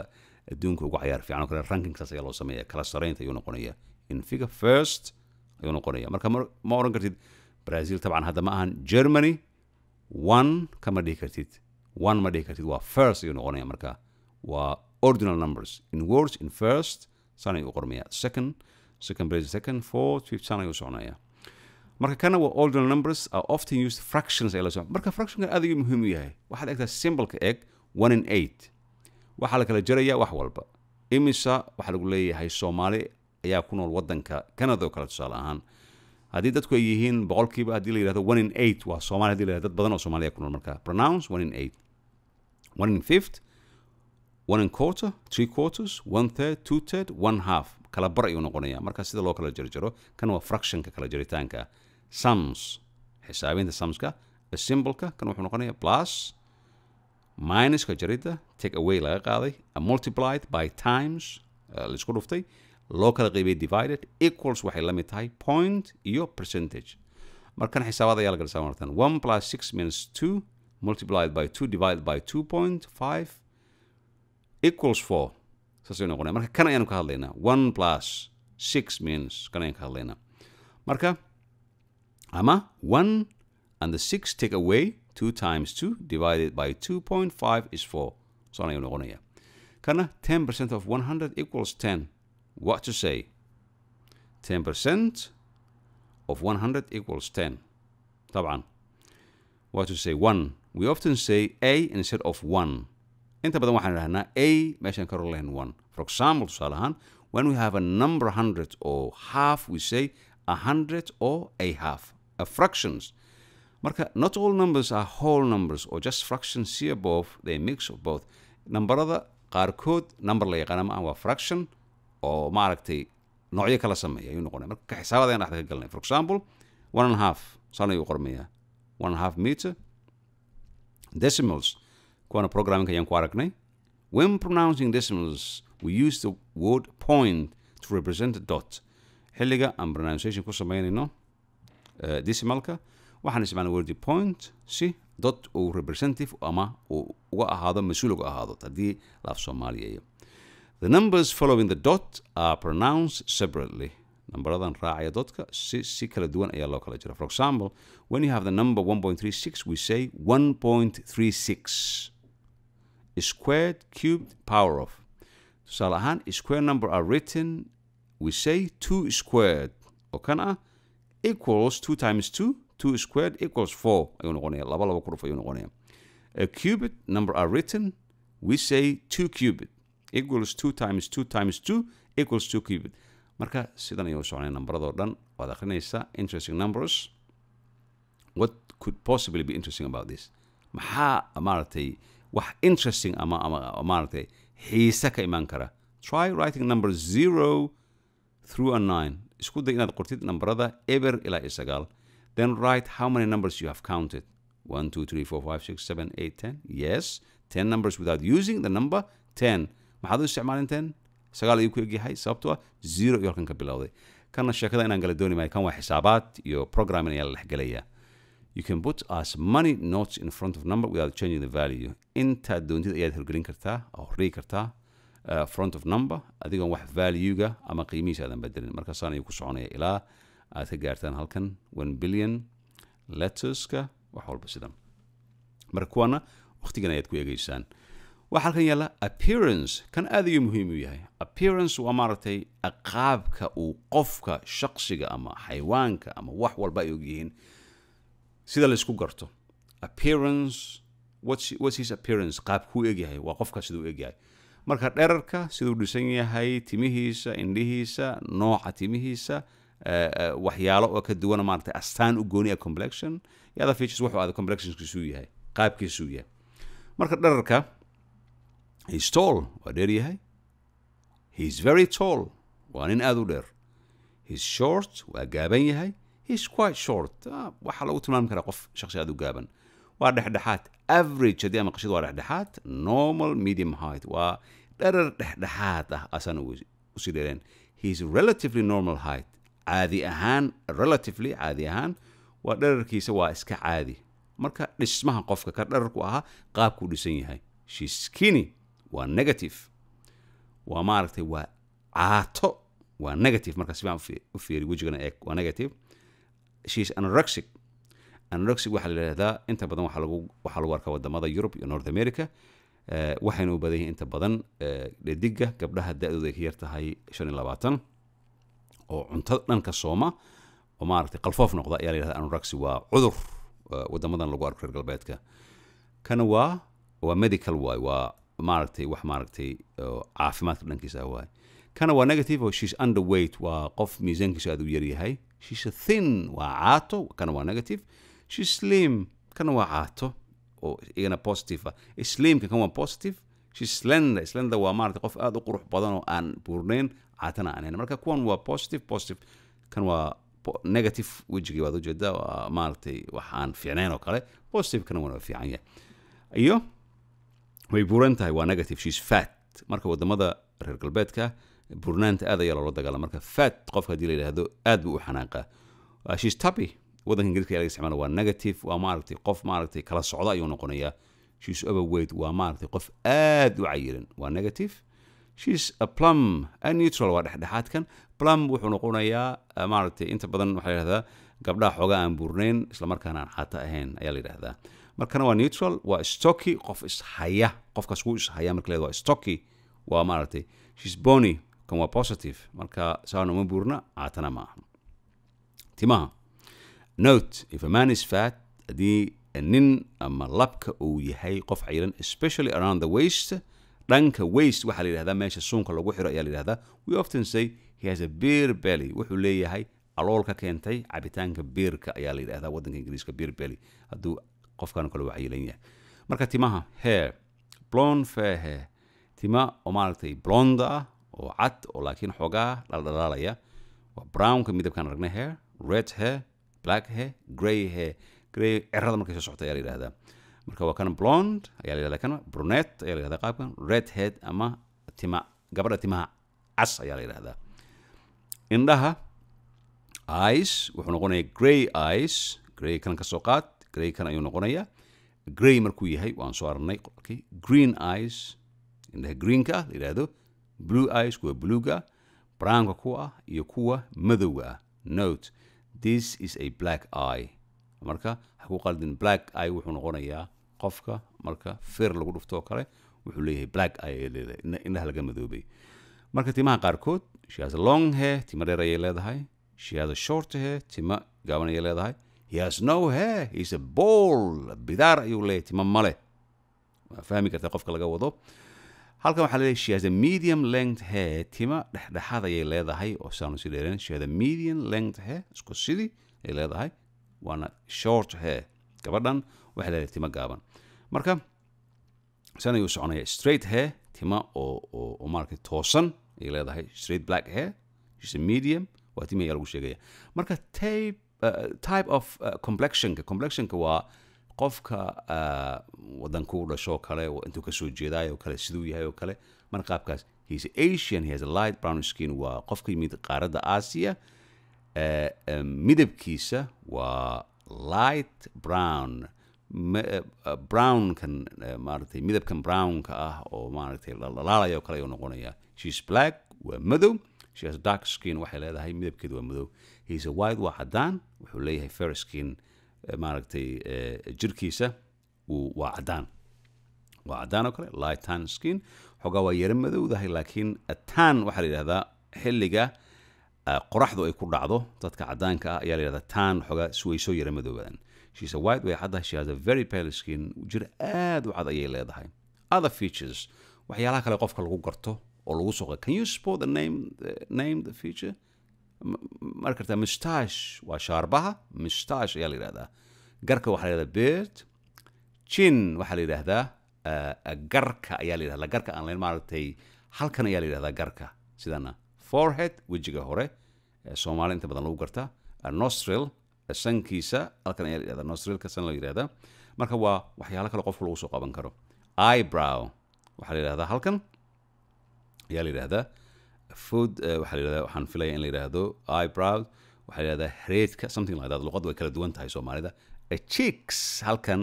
[SPEAKER 1] adduunka ugu ciyaar fiican oo kale rankingkaas ayaa loo sameeyaa kala saraynta ayuu noqonaya in figure first ayuu noqonaya marka ma oran kartid Brazil طبعا هذا ما أهان Germany one كما دي كرتيد one ما دي كرتيد وا first ayuu noqonaya marka waa ordinal numbers in words in first sana ayuu qormaya second Brazil second fourth fifth sana ayuu soconaya marka kana waa ordinal numbers are often used fractions ay la soo marka fractionka aad ayuu muhiim u yahay waxaad egtaa simple-ka eg 1 in 8 waxaa la kala jaraya wax walba imisa waxaa lagu leeyahay Soomaali ayaa ku nool waddanka Canada oo kale tusaale ahaan haddii dadku ay yihiin boqolkiiba haddii la yidhahdo 1 in 8 waa Soomaali haddii la yidhahdo dad badan oo Soomaaliya ku nool marka pronounce 1 in 8 1 in fifth 1 in quarter 3 quarters 1/3 2/3 1/2 kala bar ayuu noqonaya marka sida loo kala jarjaro kan waa fractionka kala jaritaanka sums xisaabinta sumska a symbol-ka kan wuxuu noqonayaa plus minus ka jarida take away laga qaaday a multiplied by times la isku dhuftay loo kala qaybay divided equals waxay la mid tahay point iyo percentage markan xisaabada ayaa la galsaa martan 1 plus 6 means 2 multiplied by 2 divided by 2.5 equals 4 saasay noqonaya marka kan ayaanu ka hadlaynaa 1 plus 6 means kan ayaan ka hadlaynaa marka ama 1 and the 6 take away 2 times 2 divided by 2.5 is 4 saan ayuu noqonaya kana 10% of 100 equals 10 what to say 10% of 100 equals 10 طبعا what to say 1 we often say a instead of 1 inta badan waxaan idhahnaa a meeshaan ka rolayn 1 for example tusaale ahaan when we have a number 100 or half we say 100 or a half a fractions marka not all numbers are whole numbers or just fractions see above they mix of both numberada qaarkood number la yaqaana ma waa fraction oo maaragtay noocyo kala sameeya ayuu noqonaya marka ka xisaabada ayaan dhexda ka galnay for example 1.5 saan ayuu qormaya 1.5 meter decimals kuwana programming ayaan ku aragnay when pronouncing decimals we use the word point to represent a dot xilliga aan pronunciation ku sameynayno decimalka waxaan isticmaalnaa wordii point si dot uu representative ama uu uga ahaado mas-uul uga ahaado haddii laaf Soomaaliyeeyo the numbers following the dot are pronounced separately numberadan raacaya dotka si kala duwan ayaa loo kala jira for example when you have the number 1.36 we say 1.36 squared cubed power of tusaale ahaan square number are written we say 2 squared oo kan ah equals 2 times 2 2 squared equals 4 ayuu noqonaya laba ku dhuf ayuu noqonaya a cubit number are written, we say 2 cubit equals 2 times 2 times 2 equals 2 cubit. Marka sidan ayuu soconay numberadoo dhan waad akhrinaysaa interesting numbers. What could possibly be interesting about this? maxaa maaragtay wax interesting ama maaragtay xiise ka iman kara. Try writing numbers 0 through a 9. isku day inaad qortid numberada eber ilaa iyo 9. Then write how many numbers you have counted. 1, 2, 3, 4, 5, 6, 7, 8, 10. Yes, 10 numbers without using the number 10. maxaad u isticmaalin 10? 9 ayuu ku egyahay sababtoo ah 0 iyo halkan ka bilowday. kana sheekada inaan gala dooni maayo, kan waa xisaabaad iyo programming ayaa la dhexgelaya. You can put as many notes in front of number without changing the value. intaad doontid ayaad hirgelin kartaa oo horrigi kartaa front of number adigoon wax value-ga ama qiimihiisa aadan bedelin. marka saan ayuu ku soconaya ilaa aad ka gaartaan halkan 1 billion letterska wax walba sidan. marka kuwana waqtigan ayaad ku eegaysaan. waxaa halkan yaalla appearance. kan aad ayuu muhiim u yahay. appearance waa maaragtay qaabka uu qofka shakhsiga ama xayawaanka ama wax walba ay ogyihiin sida la isku garto. appearance, what's his appearance? qaabkuu egyahay waa qofka siduu egyahay. marka dherarka siduu dhisan yahay, timihiisa, indhihiisa, nooca timihiisa, waxyaalo oo ka duwana maaragtay astaan u gooni ah complexion. the other features wuxuu aada complexionkiisuu yahay, qaabkiisuu yahay. marka dherarka he's tall waa dheer yahay. he's very tall waa nin aad u dheer. he's short waa gaaban yahay. he's quite short waxaa lagu tilmaami karaa qof shakhsi aad u gaaban. waa dhexdhexaad. average haddii ama qashid waa dhexdhexaad. normal medium height waa dherer dhexdhexaad ah asaan usii dheereen. he's relatively normal height caadi ahaan, relatively caadi ahaan waa dherarkiisa waa iska caadi. marka dhismaha qofka ka dherarku ahaa qaabkuu dhisan yahay. she's skinny waa negative. waa maaragtay waa caato waa negative. marka si baan u fiiri wejigana eeg waa negative. she's anorexic. anorexic waxaa la yidhahdaa inta badan waxaa lagu arkaa wadamada Europe iyo North America. waxayna u badan yihiin inta badan dhediga gabdhaha da-dooda ay ka yar tahay 25 oo cunto dhanka sooma oo maaragtay qalfoof noqda ayaa la yidhahdaa anorexia. waa cudur wadamadan lagu arko reer galbeedka. kana waa medical waay. waa maaragtay wax maaragtay caafimaadka dhankiisa waay. kana waa negative oo she's underweight waa qof miisaankiisu aad u yar yahay. she's a thin waa caato. kana waa negative. she's slim kana waa caato oo igana positive ah. slimka kan waa positive. she's slender. slender waa maaragtay qof aad u qurux badan oo aan buurnayn caatana aan ahayn. marka kuwan waa positive. kan waa negative wejigii waad ujeedaa waa maaragtay wax aan fiicnayn oo kale. positive kana waa fiican yahay. iyo way buuran tahay waa negative. she's fat. marka wadamada reer galbeedka burnaanta aad ayaa loola dagaalama. marka fat qofka haddii la yidhaahdo aad buu u xanaaqaa. she's tubby. waddanka ingiriiska ayaa laga isticmaala waa negative. waa maaragtay qof maaragtay kala socda ayuu noqonayaa. she's overweight waa maaragtay qof aad u cayiran waa negative. she's a plum. a neutral waa dhexdhexaadkan. plum wuxuu noqonayaa maaragtay inta badan waxaa la yidhahdaa gabdhaha xoogaa aan buurnayn isla markaana aan xaata ahayn ayaa la yidhahdaa. markana waa neutral. waa stocky qof ishaya. qofkaas wuu ishaya marka leed waa stocky. waa maaragtay she's bony. kan waa positive. marka saana uma buurna caatana ma aha. timaha. note if a man is fat haddii nin ama labka uu yahay qof cayiran especially around the waist. dhanka waist waxaa la yidhahdaa meesha suunka lagu xiro ayaa la yidhahdaa. we often say he has a beer belly. wuxuu leeyahay alool ka keentay cabitaanka beerka ayaa la yidhahdaa waddanka ingiriiska beer belly hadduu qofkan kale waa cayilan yahay. marka timaha hair. blonde fair hair. tima oo maaragtay blonda ah oo cad oo laakiin xoogaa dhaldhalaalaya. waa brownka midabkaan aragnay hair. red hair. black hair. grey hair. grey cirada markay soo socota ayaa la yidhahdaa. marka waa kana blonde ayaa la yidhahdaa. kana brunette ayaa la yidhahdaa qaabkan. red head ama gabadha timaha cas ayaa la yidhahdaa. indhaha. eyes wuxuu noqonayaa grey eyes. grey kan ka soo qaad. grey kan ayuu noqonayaa. grey markuu yahay waan soo aragnay. green eyes indhaha greenka ah la yidhaahdo. blue eyes kuwa bluega. brownka kuwa ah iyo kuwa madowga ah. note this is a black eye. marka ha ku qaldin black eye wuxuu noqonayaa qofka marka feer lagu dhufto oo kale wuxuu leeyahay black eye ay leedahay indhaha laga madoobay. marka timaha qaarkood she has a long hair. tima dheer ayay leedahay. she has a short hair. tima gaaban ayay leedahay. he has no hair. he's a bald. bidaar ayuu leeyahay tima male. fahmi kartaa qofka laga wado halkan waxaa leeyahay she has a medium length hair tima dhexdhexaad ayay leedahay oo saanu si dheereen she has a medium length hair isku sidii ay leedahay waana short hair gabadhan waxay leedahay tima gaaban marka san ayuu soconaya straight hair tima oo maaragtay toosan ay leedahay straight black hair she's a medium waa tima ayaa lagu sheegaya marka type of complexionka waa qofka wadanku u dhasho kale intuu kasoo jeedaayo kale siduu yahay oo kale marka qaabkaas he's Asian he has a light brown skin waa qofka yimid qaaradda Aasiya midabkiisa waa light brown brownkan maaragtay midabkan brownka ah oo maaragtay lalaalayo kale ayuu noqonayaa she's black waa madow she has dark skin waxay leedahay midabkeedu waa madow he's a white waa cadaan wuxuu leeyahay fair skin maaragtay jirkiisa waa cadaan oo kale light tan skin xogaa waa yara madowdahay laakiin tan waxaa la yidhahdaa xilliga qoraxdu ay ku dhacdo dadka cadaanka ah ayaa la yidhahdaa tan xogaa suwaysoo yara madowdan she's a white way caddahay she has a very pale skin jir aad u cad ayay leedahay other features waxyaalaha kale qofka lagu garto oo lagu soo can you spell the name the feature marka kartaa mustache waa shaarbaha mustache ayaa la yidhahdaa garka waxaa la yidhahdaa beard chin waxaa la yidhahdaa garka ayaa la yidhahdaa garka aan leen maaragtay halkan ayaa la yidhahdaa garka sidana forehead wejiga hore Soomaali inta badan lagu gartaa nostril sankiisa halkan ayaa la yidhahdaa nostrilka san la yidhahdaa marka waa waxyaalo kale qofka lagu soo qaban karo eyebrow waxaa la yidhahdaa halkan ayaa la yidhahdaa food waxaa la yidhahdaa waxaan filaya in la yidhaahdo eyebrow waxaa la yidhahdaa hareedka something like that luqaddu way kala duwan tahay Soomaalida a cheeks halkan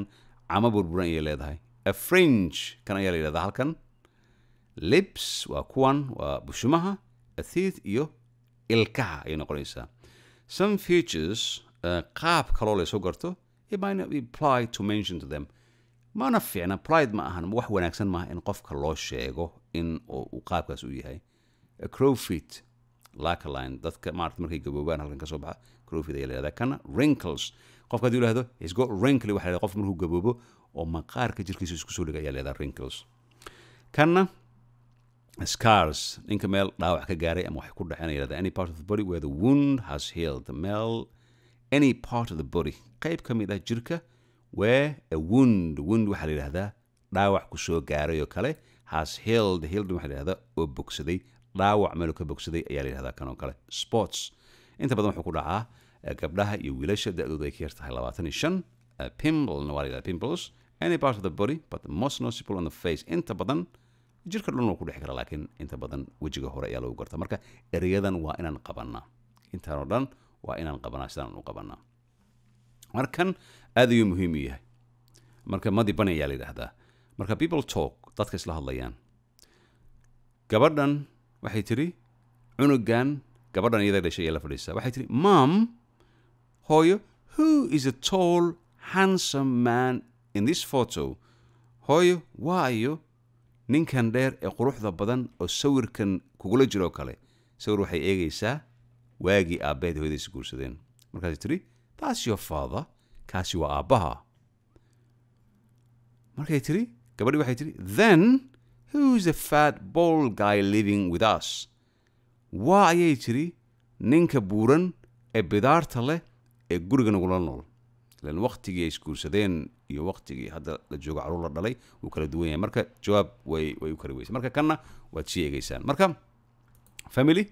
[SPEAKER 1] camo burburan ayay leedahay a fringe kan ayaa la yidhahdaa halkan lips waa kuwan waa bushumaha a teeth iyo ilkaha ayay noqonaysaa some features qaab kaloo la soo garto it might not be polite to mention to them mana fiicna polite ma ahan wax wanaagsan maaha in qofka loo sheego in uu qaabkaas u yahay a crowfeet lacaline dadka maaragta markay gaboobaan halkan ka soo baxa crowfeet ayaa la yidhahdaa kana wrinkles qofka haddii yidhahdo he's got wrinkly waxaa la yidhahdaa qof markuu gaboobo oo maqaarka jirkiisa isku soo dhiga ayaa la yidhahdaa wrinkles kana scars ninka meel dhaawac ka gaaray ama waxay ku dhaceen yidhahdaa any part of the body where the wound has healed any part of the body qayb ka mid ah jirka where a wound waxaa la yidhahdaa dhaawac ku soo gaaray oo kale has healed waxaa la yidhahdaa oo bogsaday dhaawac meel ka bogsaday ayaa la yidhahdaa kan oo kale sports inta badan wuxuu ku dhacaa gabdhaha iyo wiilasha da'dooda ay ka yar tahay 25 pimplena waa la yidhahdaa pimples any part of the body but the most noticeable on the face inta badan jirka dhan wuu ku dhexi karaa laakiin inta badan wejiga hore ayaa lagu gartaa marka ereyadan waa inaan qabanaa intaan oo dhan waa inaan qabanaa sidaan u qabanaa markan aad ayuu muhiim u yahay marka madibani ayaa la yidhaahdaa marka people talk dadka isla hadlayaan gabadhan waxay tiri cunugan gabadhan iyada dhashay ee la fadhiisa waxay tiri mom hooyo who is a tall handsome man in this photo hooyo waayo ninkan dheer ee quruxda badan oo sawirkan kugula jiro kale sawir waxay eegaysaa waagii aabbaheed hooyadiis guursadeen markaasay tiri that's your father kaasi waa aabbaha markay tiri gabadhii waxay tiri then who's the fat bald guy living with us waa ayay tiri ninka buuran ee bidaarta leh ee guriga nagula nool lan waqtigii ay isguursadeen iyo waqtigii hadda la joogo caruur la dhalay wuu kala duwan yahay marka jawaab way u kala weysay marka kanna waad sii eegaysaan marka family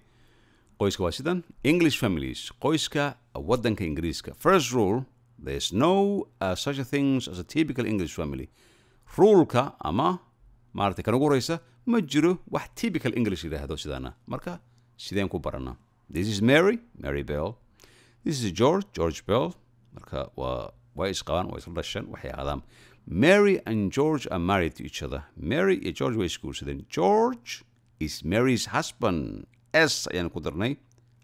[SPEAKER 1] qoyska waa sidan English families qoyska waddanka Ingiriiska first rule there's no such a things as a typical English family ruleka ama maaragtay kan ugu horeysa ma jiro wax typical English yidhaahdo sidaana marka sideen ku barana this is Mary Bell this is George Bell marka waa isqabaan waa isla dhashan waxay ahaadaan Mary and George are married to each other Mary iyo George way isguursadeen George is Mary's husband s ayaan ku darnay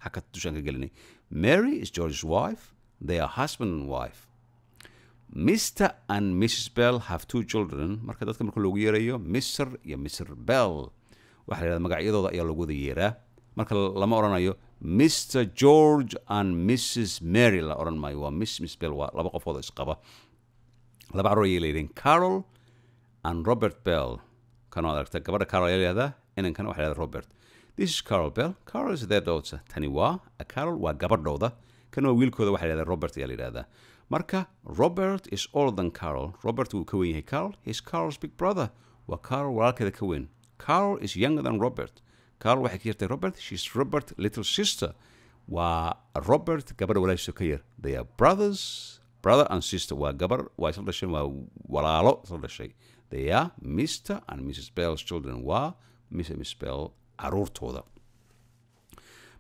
[SPEAKER 1] haka dushaan ka gelinay Mary is George's wife they are husband and wife Mr and Mrs Bell have two children marka dadka marka loogu yeerayo Mr iyo Mr Bell waxa la yiraahdaa magacyadooda ayaa lagu wada yeeraa marka lama oranayo Mr George and Mrs Mary la oran maayo waa Miss Bell waa laba qofood isqaba laba carruur ayay leeyihiin Carol and Robert Bell. Kan waad aragtaa gabadha Carol ayaa layihahdaa inankana waxaa layihahdaa Robert. This is Carol Bell. Carol is their daughter. Tani waa Carol waa gabadhooda. Kan waa wiilkooda waxaa layihahdaa Robert ayaa layihahdaa. Marka Robert is older than Carol. Robert wuu ka weyn yahay Carol. He's Carol's big brother. Waa Carol walaalkeeda ka weyn. Carol is younger than Robert. Carol waxay ka yartay Robert. She's Robert's little sister. Waa Robert gabadha walaashiisa ka yar. They are brothers. Brother and sister waa gabar waa isla dhasheen waa walaalo isla dhashay. They are Mr. and Mrs. Bell's children. Waa Mr. and Mrs. Bell caruurtooda.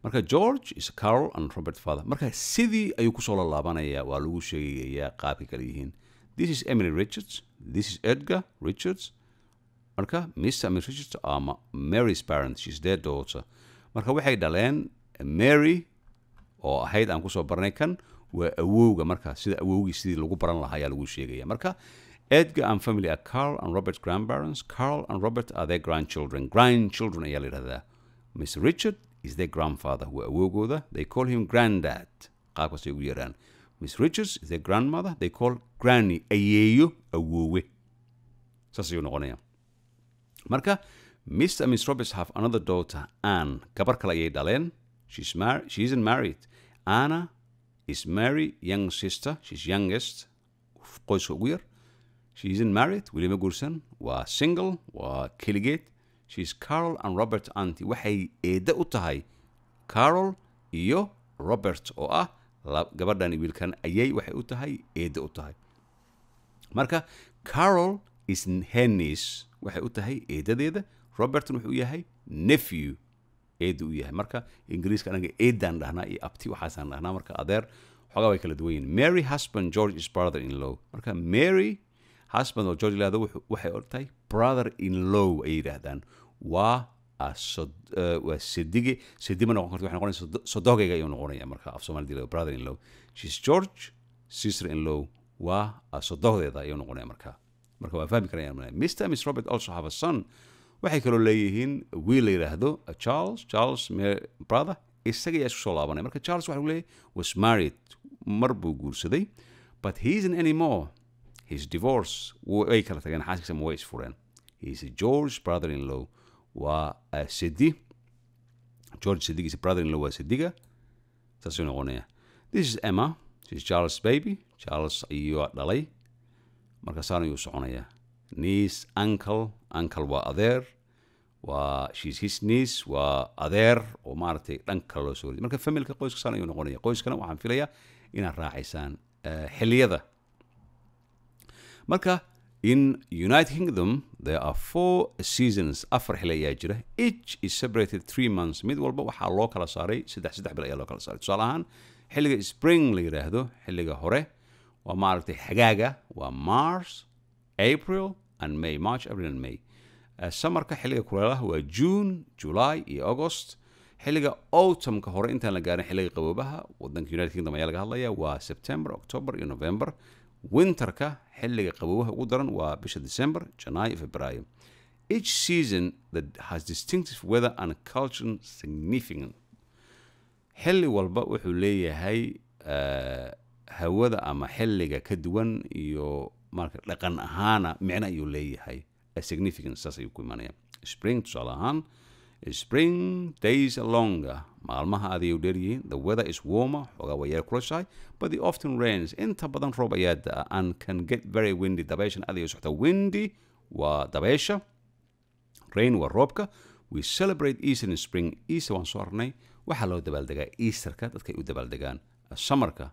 [SPEAKER 1] Marka George is Carol and Robert's father. Marka sidii ayuu kusoo lalaabanayaa waa lagu sheegayaa qaabka kale yihiin. This is Emily Richards. This is Edgar Richards. Marka Mr. and Mrs. Richards are Mary's parents. She's their daughter. Marka waxay dhaleen Mary oo ahayd aan kusoo barnay kan waa awowga marka sida awowgii sidii lagu baran lahaa ayaa lagu sheegaya. Marka Edgar and family are Carl and Robert's grandparents. Carl and Robert are their grandchildren. Grandchildren ayaa la yidhahdaa. Mr. Richard is their grandfather. Waa awowgooda. They call him granddad. Qaabkaasay ugu yeeraan. Miss Richards is their grandmother. They call granny ayeeyo awowe. Saas ayuu noqonaya. Marka Mr. and Miss Roberts have another daughter, Anne. Gabar kale ayay dhaleen. She isn't married. Anna is Mary's young sister. She's youngest. Qoyska ugu yar. She isn't married. Weli ma guursan. Waa single. Waa keligeed. She's Carol and Robert auntie. Waxay eeda u tahay Carol iyo Robert oo ah gabadhan iyo wiilkan ayay waxay u tahay eeda u tahay. Marka Carol is her niece. Waxay u tahay eedadeeda. Robertna wuxuu yahay nephew. Eedu u yahay. Marka Ingiriiska anaga eedaan dhahnaa iyo abti waxaasaan dhahnaa. Marka adeer xogaa way kala duwan yihiin. Mary husband George is brother-in-law. Marka Mary husband oo George yidhahdo waxay tahay brother-in-law ay yidhaahdaan. waa sidi ma noqon karto waxay noqonaysaa sodogayga ayuu noqonaya marka af Soomaali diido brother-in-law. She's George sister-in-law. waa sodogdeeda ayuu noqonaya marka waa fahmi karayaan. Mr. and Miss Robert also have a son. waxay kaloo leeyihiin wiil la yidhaahdo Charles brother isaga ayaa isku soo laabanaya. Marka Charles waxa uu leeyahay was married mar buu guursaday but he isn't anymore. He's divorced. way kala tageen xaaskiisa ma way isfureen. He's George's brother-in-law. waa sidi George sidigiisa brother-in-law waa sidiga saas ayuu noqonaya. This is Emma. She's Charles' baby. Charles ayuu dhalay. marka saan ayuu soconaya. Niece, uncle waa adeer. she's his niece. waa adeer oo maaragtay dhanka kale loo soo riday. marka familka qoyska saan ayuu noqonaya. qoyskana waxaan filayaa inaad raacaysaan xilliyada. Marka in United Kingdom there are 4 seasons. 4 xilli ayaa jira. Each is separated 3 months. mid walba waxaa loo kala saaray 3 bil ayaa loo kala saaray. tusaale ahaan xilliga spring la yidhaahdo xilliga hore waa maaragtay xagaaga waa March, April and May. March, April and May. Summerka xilliga kuleelaha waa June, July iyo August. xilliga autumnka hore intaan la gaarin xilliga qaboobaha wadanka United Kingdom ayaa laga hadlaya waa September, October iyo November. winterka xilliga qaboobaha ugu daran waa bisha December, January iyo February. Each season that has distinctive weather and cultural significance. xilli walba wuxuu leeyahay hawada ama xilliga ka duwan iyo marka dhaqan ahaana micno ayuu leeyahay. significance saas ayuu ku imanaya. Spring tusaale ahaan spring days are longer. maalmaha aad ayuu dheer yihiin. The weather is warmer. xoogaa waa yar kulushahay. But it often rains. inta badan roob ayaa da'a and can get very windy. dabeeshan aad ayuu socota. Windy waa dabeesha. Rain waa roobka. We celebrate Easter in spring. Easter waan soo arnay. waxaa loo dabaaldegaa Easterka dadkay u dabaaldegaan. Summerka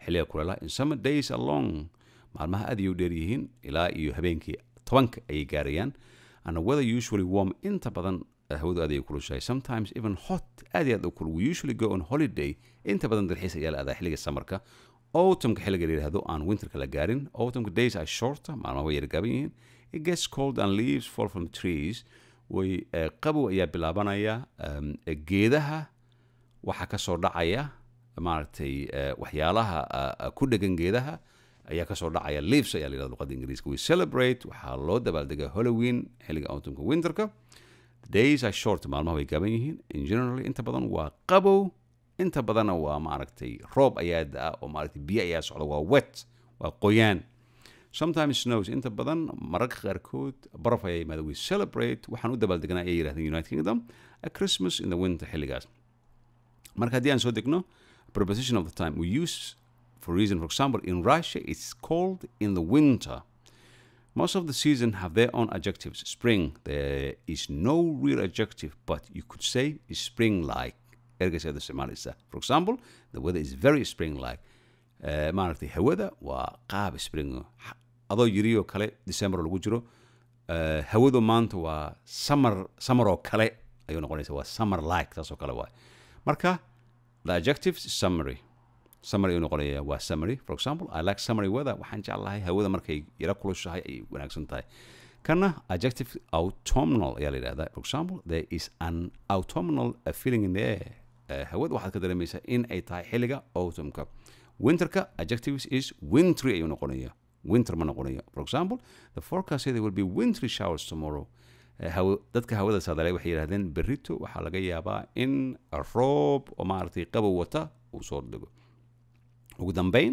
[SPEAKER 1] xilliga kuleelaha. In summer days are long. maalmaha aad ayuu dheer yihiin ilaa iyo habeenkii 10 ayay gaarayaan. And the weather usually warm. inta badan hawadu aad ayay kulushahay. Sometimes even hot. aad iyo aad u kulul. We usually go on holiday. inta badan dalxiis ayaa la aadaa xilliga summerka. Autumnka xilliga la yidhaahdo aan winterka la gaarin. Autumnka days are shorter. maalmaha way yar gaaban yihiin. It gets cold and leaves fall from trees. way qabow ayaa bilaabanaya. geedaha waxaa ka soo dhacaya maaragtay waxyaalaha ku dhegan geedaha ayaa ka soo dhacaya. leaves ayaa la yidhahdo luqadda Ingiriiska. We celebrate waxaa loo dabaaldegaa Halloween xilliga autumnka winterka. Days are short. maalmaha way gaaban yihiin. In generally inta badan waa qabow. inta badanna waa maaragtay roob ayaa da'a oo maaragtay biyo ayaa socda. waa wet. waa qoyaan. sometimes snows inta badan mararka qaarkood baraf ayaa yimaada. We celebrate waxaan u dabaaldegnaa ayay yidhahdeen United Kingdom a Christmas in the winter xilligaas. marka haddii aan soo degno preposition of the time we use for reason, for example, in Russia it's cold in the winter. Most of the season have their own adjectives. Spring, there is no real adjective, but you could say spring-like. ergeysa isticmaalaysa. For example, the weather is very spring-like. maaragtay hawada waa qaab spring adoo yiriyo kale December lagu jiro. hawadu maanta waa summer oo kale ayuu noqonaysa, waa summer-like taas oo kale waay. marka the adjectives is summary ayuu noqonaya, waa summary. For example, I like summery weather. waxaan jeclahay hawada markay yara kulushahay ay wanaagsan tahay. kana adjective autumnal ayaa la yidhahdaa. For example, there is an autumnal feeling in the air. hawada waxaad ka dareemaysaa in ay tahay xilliga autumnka. winterka adjectives is wintry ayuu noqonaya, winter ma noqonayo. For example, the forecast say there will be wintry showers tomorrow. dadka hawada saadaalay waxay yidhahdeen berrito waxaa laga yaabaa in roob oo maaragtay qabow wata uu soo dhigo. ugu dambayn,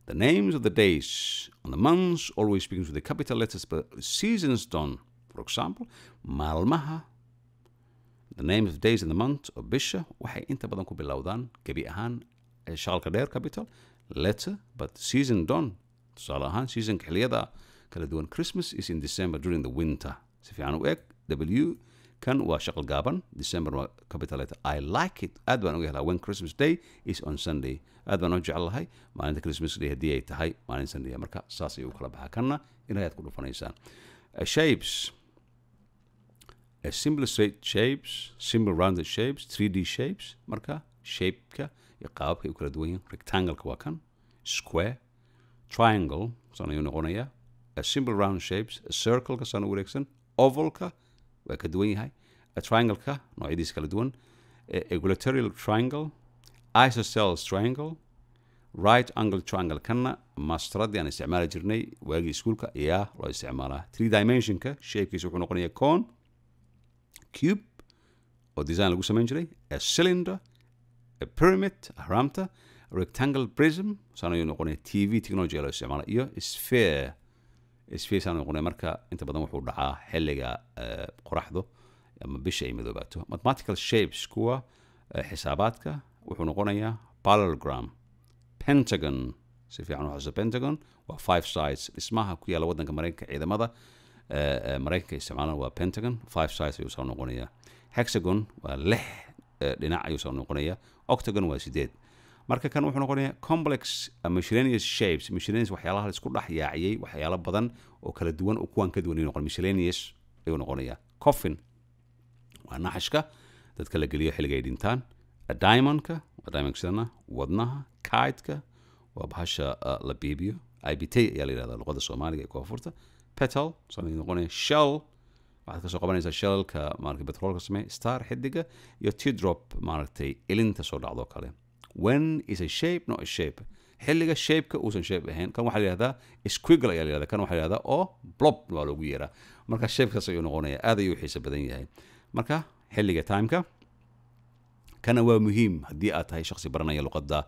[SPEAKER 1] the names of the days and the months always begins with the capital letters, but seasons don't. For example, maalmaha, the names of the days and the month of bisha waxay inta badan ku bilowdaan gebi ahaan shaalka dheer capital letter, but season don't. tusaale ahaan seasonka xilliyada kala duwan. Christmas is in December during the winter. si fiican u eg w kan waa shaqal gaaban, December waa capital letter. I like it, aad baan uga helaa when Christmas day is on Sunday. aad baan u jecelahay maalinta Christmas day haddii ay tahay maalin Sunday. marka saas ayuu kala baxaa. kanna inaad ku dhufanaysaan. shapes, simple straight shapes, simple rounded shapes, 3D shapes. marka shapeka iyo qaababka ay u kala duwan yihiin. rectangle-ka waa kan, square, triangle saan ayuu noqonaya, simple round shapes, circle-ka saan u wareegsan, oval-ka waa ka duwan yahay, triangle-ka noocyadiisa kala duwan, equilateral triangle, isosceles triangle, right angle triangle. kanna masteradii aan isticmaali jirnay waagii iskuulka ayaa loo isticmaalaa. 3 dimensionka shapekiisa wuxuu noqonaya cone, cube oo design lagu samayn jiray, a cylinder, a pyramid, ahraamta, rectangle prism saan ayuu noqonaya, TV technology loo isticmaala, iyo sphere saan noqonaya. marka inta badan wuxuu dhacaa xilliga qoraxdu ama bisha ay madoobaato. mathematical shapes kuwa xisaabaadka wuxuu noqonayaa parallelogram, pentagon si fiican u xuso. pentagon waa 5 sides. dhismaha ku yaala waddanka Mareykanka, ciidamada Mareykanka isticmaalaan waa pentagon, 5 sides ayuu soo noqonaya. hexagon waa 6 dhinac ayuu soo noqonaya. octagon waa 8. marka kan wuxuu noqonayaa complex miscellaneous shapes. miscellaneous waxyaalaha la isku dhex yaaciyey, waxyaalo badan oo kala duwan oo kuwan ka duwan ayuu noqon. miscellaneous ayuu noqonayaa. coffin waa naxashka dadka la geliyo xilliga ay dhintaan. diamondka waa diamondkana, wadnaha, kite-ka waa bahasha la biibiyo, ibtay ayaa la yidhahdaa luqada Soomaaliga ee koonfurta. petal saan ayuu noqonaya. shell waxaad ka soo qabanaysaa shellka maaragtay petroolka sameeya. star xidiga, iyo teardrop maaragtay ilinta soo dhacdo kale. when is a shape not a shape. xilliga shapeka uusan shape ahayn, kan waxaa la yidhahdaa squiggle ayaa la yidhahdaa, kan waxaa la yidhahdaa oo blob waa loogu yeeraa. marka shapekaas ayuu noqonaya, aad ayuu xiisa badan yahay. marka xilliga timeka kana waa muhiim haddii aad tahay shakhsi baranaya luqadda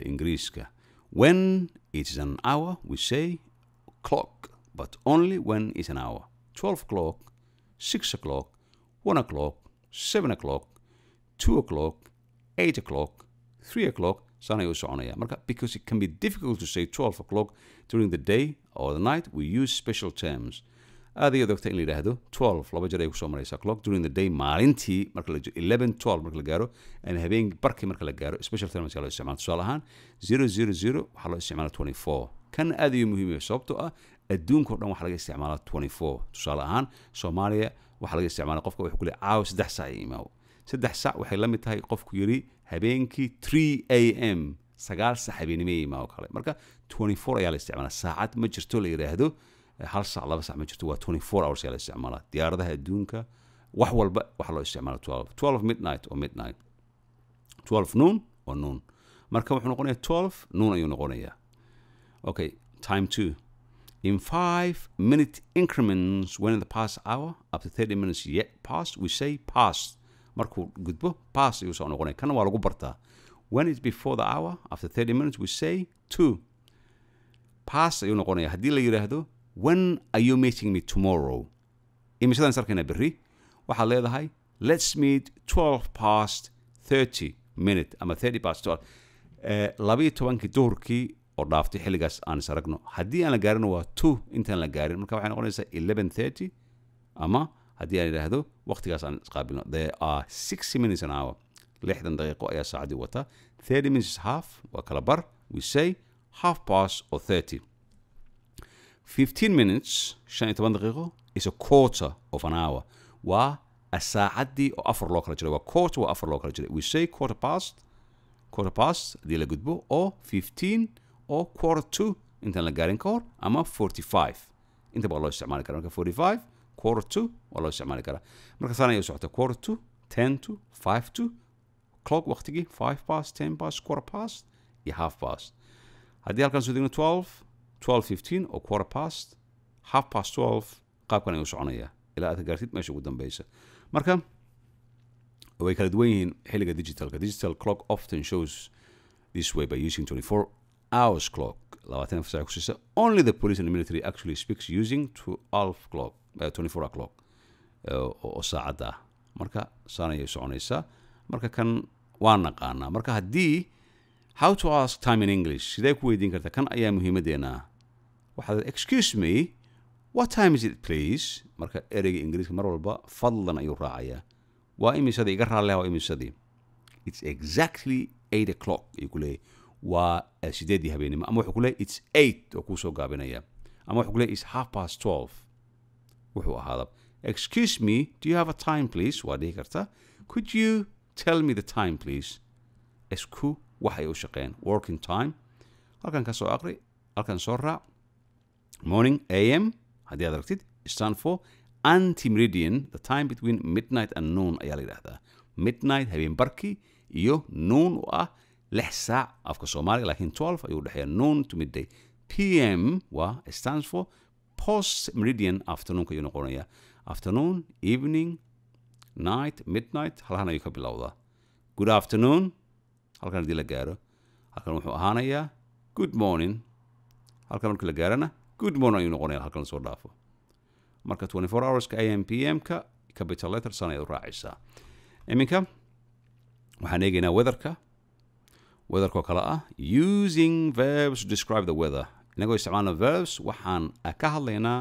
[SPEAKER 1] ingiriiska. when it is an hour we say clock, but only when it's an hour. 12 o'clock, 6 o'clock, 1 o'clock, 7 o'clock, 2 o'clock, 8 o'clock, 3 o'clock saan ayuu soconaya. marka because it can be difficult to say 12 o'clock during the day or the night, we use special terms. aad ayaad ogta in la yidhaahdo 12 laba jeer ay kusoo maraysa clock during the day maalintii marka la 11 marka la gaaro, ama habeenkii barkii marka la gaaro. special terms ayaa loo isticmaala. tusaale ahaan 000 waxaa loo isticmaala 24. kan aad ayuu muhiim yahay sababtoo ah adduunka oo dhan waxaa laga isticmaalaa 24. tusaale ahaan Soomaaliya waxaa laga isticmaalaa qofka wuxuu ku leeyahay caawa 3 saac iimaaw. 3 saac waxay la mid tahay qofku yiri habeenkii 3 am 9 saac habeenimo iimaaw kale. marka 24 ayaa la isticmaalaa. saacad ma jirto la yiraahdo 1 saac 2 saac ma jirto, waa 24 hours ayaa la isticmaalaa. diyaaradaha adduunka wax walba waxaa loo isticmaalaa 12 midnight oo midnight, 12 noon oo noon. marka wuxuu noqonayaa 12 noon ayuu noqonayaa. okay, time 2. in 5-minute increments when in the past hour up to 30 minutes yet past we say past. markuu gudbo past ayuu soo noqonaya. kana waa lagu bartaa. when it's before the hour after 30 minutes we say 2. past ayuu noqonaya haddii la yidhaahdo when are you meeting me tomorrow imisadan sarkayna berri waxaad leedahay let's meet 12 past 30 minute ama 30 past 12 labiyo tobankii duhurkii oo dhaaftay xilligaas aan is aragno haddii aan la gaarin waa 2 intaan la gaarin marka waxay noqonaysaa 11:30 ama haddii aan idhaahdo waqtigaas aan isqaabilno there are 60 minutes an hour 60 daqiiqo ayaa saacadii wata 30 minutes is half waa kala bar we say half past or 30 15 minutes 15 daqiiqo is a quarter of an hour waa saacadii oo afar loo kala jiray waa quarter waa afar loo kala jiray we say quarter past haddii la gudbo oo 15 oo quarter to intaan la gaarin ka hor ama 45 inta baa loo isticmaali karaa marka 45 quarter to waa loo isticmaali karaa marka saan ayay socota quarter to 10 to 5 to clock waqtigii 5 past 10 past quarter past iyo half past haddii halkan soo degno 12:15 oo quarter past half past 12 qaabkan ayuu soconaya ilaa aad gaartid meesha ugu dambeysa marka way kala duwan yihiin xilliga digital clock often shows this way by using 24 hours clock 24 saac kusisa only the police and the military actually speaks using 12 clock 24 hour clock oo saacada marka saan ayay soconaysaa marka kan waa naqaanaa marka haddii how to ask time in English sidee ku weydiin kartaa kan ayaa muhiimadeena waxaad excuse me what time is it please marka ereyga ingiriiska mar walba fadlan ayuu raacayaa waa imisadii iga raalleha waa imisadii it's exactly 8 o'clock ayuu ku leeyahy waa 8 habeenimo ama wuxuu ku leeyahy it's 8 oo kuu soo gaabinaya ama wuxuu ku leeyahy it's half past 12 wuxuu ahaada excuse me do you have a time please waa dhihi karta could you tell me the time please isku waxay u shaqeen working time halkan ka soo aqri halkan soo raac morning am haddii aad aragtid stand for anti-meridian the time between midnight and noon ayaa la yidhaahdaa midnight habeen barkii iyo noon oo ah 6 saac afka soomaaliga laakiin 12 ayuu dhexeeya noon to midday pm waa stands for post meridian afternoonka ayuu noqonaya afternoon evening night midnight halhan ayuu ka bilowdaa good afternoon halkan haddii la gaaro halkan wuxuu ahaanayaa good morning halkan markii la gaarana good morning ayuu noqonaya halkan soo dhaafo marka 24 hourska am pm-ka capital letter san ayaad u raacaysaa iminka waxaan eegaynaa weatherkoo kale ah using verbs to describe the weather inagoo isticmaalna verbs waxaan ka hadlaynaa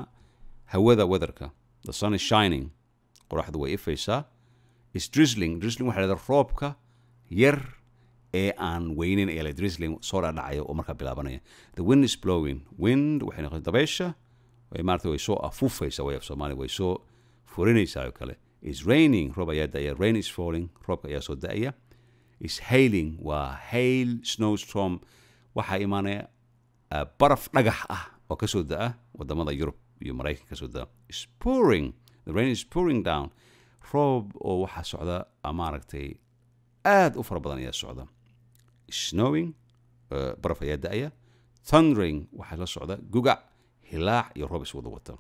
[SPEAKER 1] hawada weatherka the sun is shining qoraxdu way ifaysaa is drizzling waxaa leedahay roobka yar ee aan weynin ee la drizzling soo dhacaya oo markaa bilaabanaya the wind is blowing wind waxay noqon dabaysha way maartay way soo afufaysaa way af Soomaali way soo furinaysaa oo kale is raining roob ayaa da'aya rain is falling roobka ayaa soo da'aya is hailing waa hail snowstorm waxaa imaanaya baraf dhagax ah oo ka soo da'a wadamada Yurub iyo Mareykanka ka soo da'a is pouring the rain is pouring down roob oo waxaa socda maaragtay aad u fara badan ayaa socda snowing baraf ayaa da'aya thundering waxaa la socda gugac hilaac iyo roob iswada wata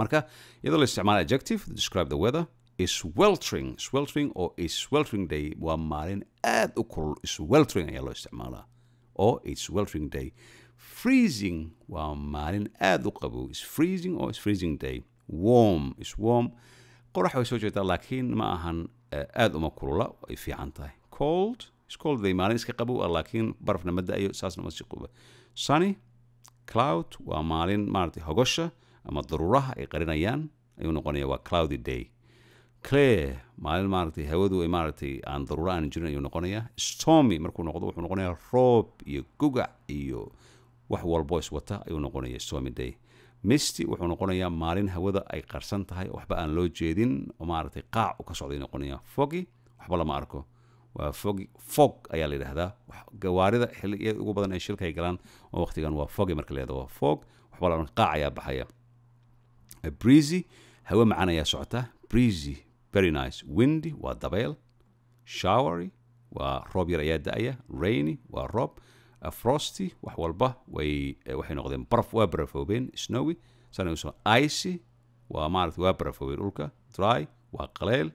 [SPEAKER 1] marka iyadoo la isticmaala adjective to describe the weather is sweltering or is sweltering day waa maalin aad u kulul sweltering ayaa loo isticmaalaa oo it's sweltering day freezing waa maalin aad u qabow is freezing or is freezing day warm is warm qorax way soo jeedaa laakiin ma ahan aad uma kulula ay fiican tahay cold is cold day maalin iska qabow laakiin barafna ma da'ayo saasna ma sii quba sunny cloud waa maalin maaragtay hogosha ama daruuraha ay qarinayaan ayuu noqonaya waa cloudy day clear maalin maaragtay hawadu ay maaragtay aan daruura aan jirin ayuu noqonayaa stormy markuu noqdo wuxuu noqonayaa roob iyo gugac iyo wax walbo is wata ayuu noqonayaa stormy day misty wuxuu noqonayaa maalin hawada ay qarsan tahay waxba aan loo jeedin oo maaragtay qaac u ka socday noqonayaa foggy waxba lama arko waa fog ayaa la yidhaahdaa gawaarida xilliyada ugu badan ee shilka ay galaan oo waqtigan waa foggy marka la yidhahdo waa fog waxba lama qaac ayaa baxaya breezy hawa macaan ayaa socota breezy very nice windy waa dabeel showery waa roob yar ayaa da'aya rainy waa roob frosty wax walba waxay noqdeen baraf waa barafoobeen snowy sana usoo icy waa maaragtay waa barafoobeen dhulka dry waa qaleel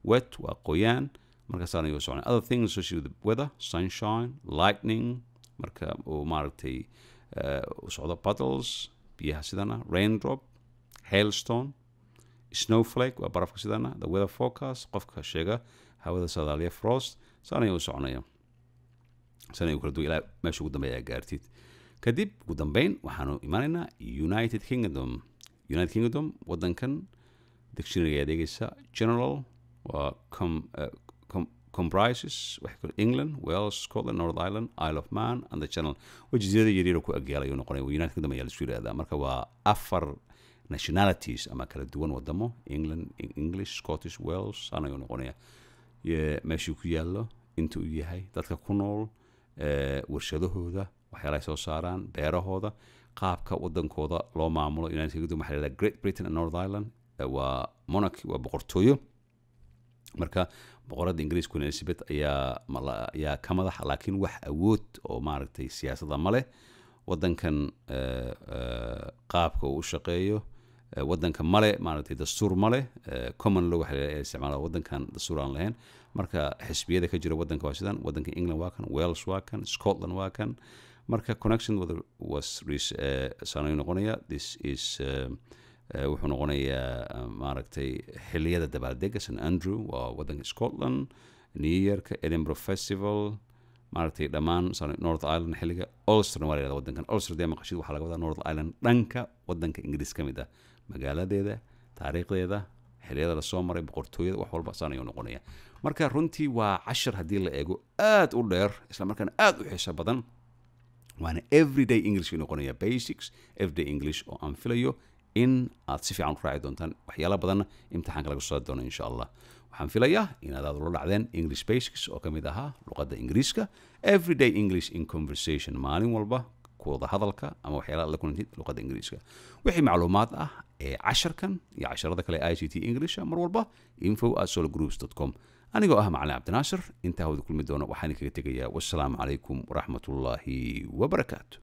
[SPEAKER 1] wet waa qoyaan marka saan ayuu socon other things associated with the weather sunshine lightning marka uu maaragtay socdo puddles biyaha sidana raindrop hailstone snowflake waa barafka sidana the weather forecast qofka sheega hawada saadaaliya frost saanay u soconaya sanay u kala duwan ilaa meesha ugu dambeeya gaartid kadib ugu dambeyn waxaanu imaanaynaa United Kingdom wadankan dictionary adeegaysa general waa comprises England, Wales, Scotland, North Ireland, Isle of Man and the Channel wajizada yaryar ku agyaala ayuu noqonaya United Kingdom ayaa la isku yiraahdaa marka waa 4 nationalities ama kala duwan wadamo England, English, Scottish, Wales ana ayuu noqonaya meeshuu ku yaallo inta uu yahay dadka ku nool warshadahooda waxyaalaha soo saaraan beerahooda qaabka wadankooda loo maamulo United Kingdom waxaa la yiraahdaa Great Britain and North Ireland waa monarchy waa boqortooyo marka boqorada Ingiriisku Elizabeth ayaa ka madax laakiin wax awood oo maaragtay siyaasadda ma leh wadankan qaabka uu u shaqeeyo wadanka male maaragtay dastuur male common law waxa la isticmaalaa wadankan dastuur aan lahayn marka xisbiyada ka jira wadanka waa sidan wadanka England waa kan Wales waa kan Scotland waa kan marka connection was saanay noqonaya this is wuxuu noqonayaa maaragtay xilliyada dabaaldega St Andrew waa wadanka Scotland New Yearka Edinburgh Festival maaragtay dhammaan North Ireland xilliga Ulster waa leedahay wadankan Ulster dee maqashid waxaa laga wadaa North Ireland dhanka wadanka Ingiriis ka mid ah magaaladeeda taariikhdeeda xilliyada la soo maray boqortooyada wax walba saan ayuu noqonaya marka runtii waa 10 haddii la eego aad u dheer isla markaana aad u xiiso badan waana everyday English noqonaya basics everyday English oo aan filayo in aad si fiican u raaci doontaan waxyaalo badan imtixaanka laga soo doono insha Allah waxaan filayaa inaad aad ula dhacdeen English basics oo kamid ahaa luqadda Ingiriiska everyday English in conversation maalin walba kuwada hadalka ama waxyaalaha la kulantid luqadda Ingiriiska wixii macluumaad ah ee casharkan iyo casharada kale ICT English mar walba info@solagroups.com anigoo ah macallin Cabdinaasir inta hawada kulmi doona waxaan kaga tegayaa wassalaamu calaykum waraxmatullaahi wabarakaatu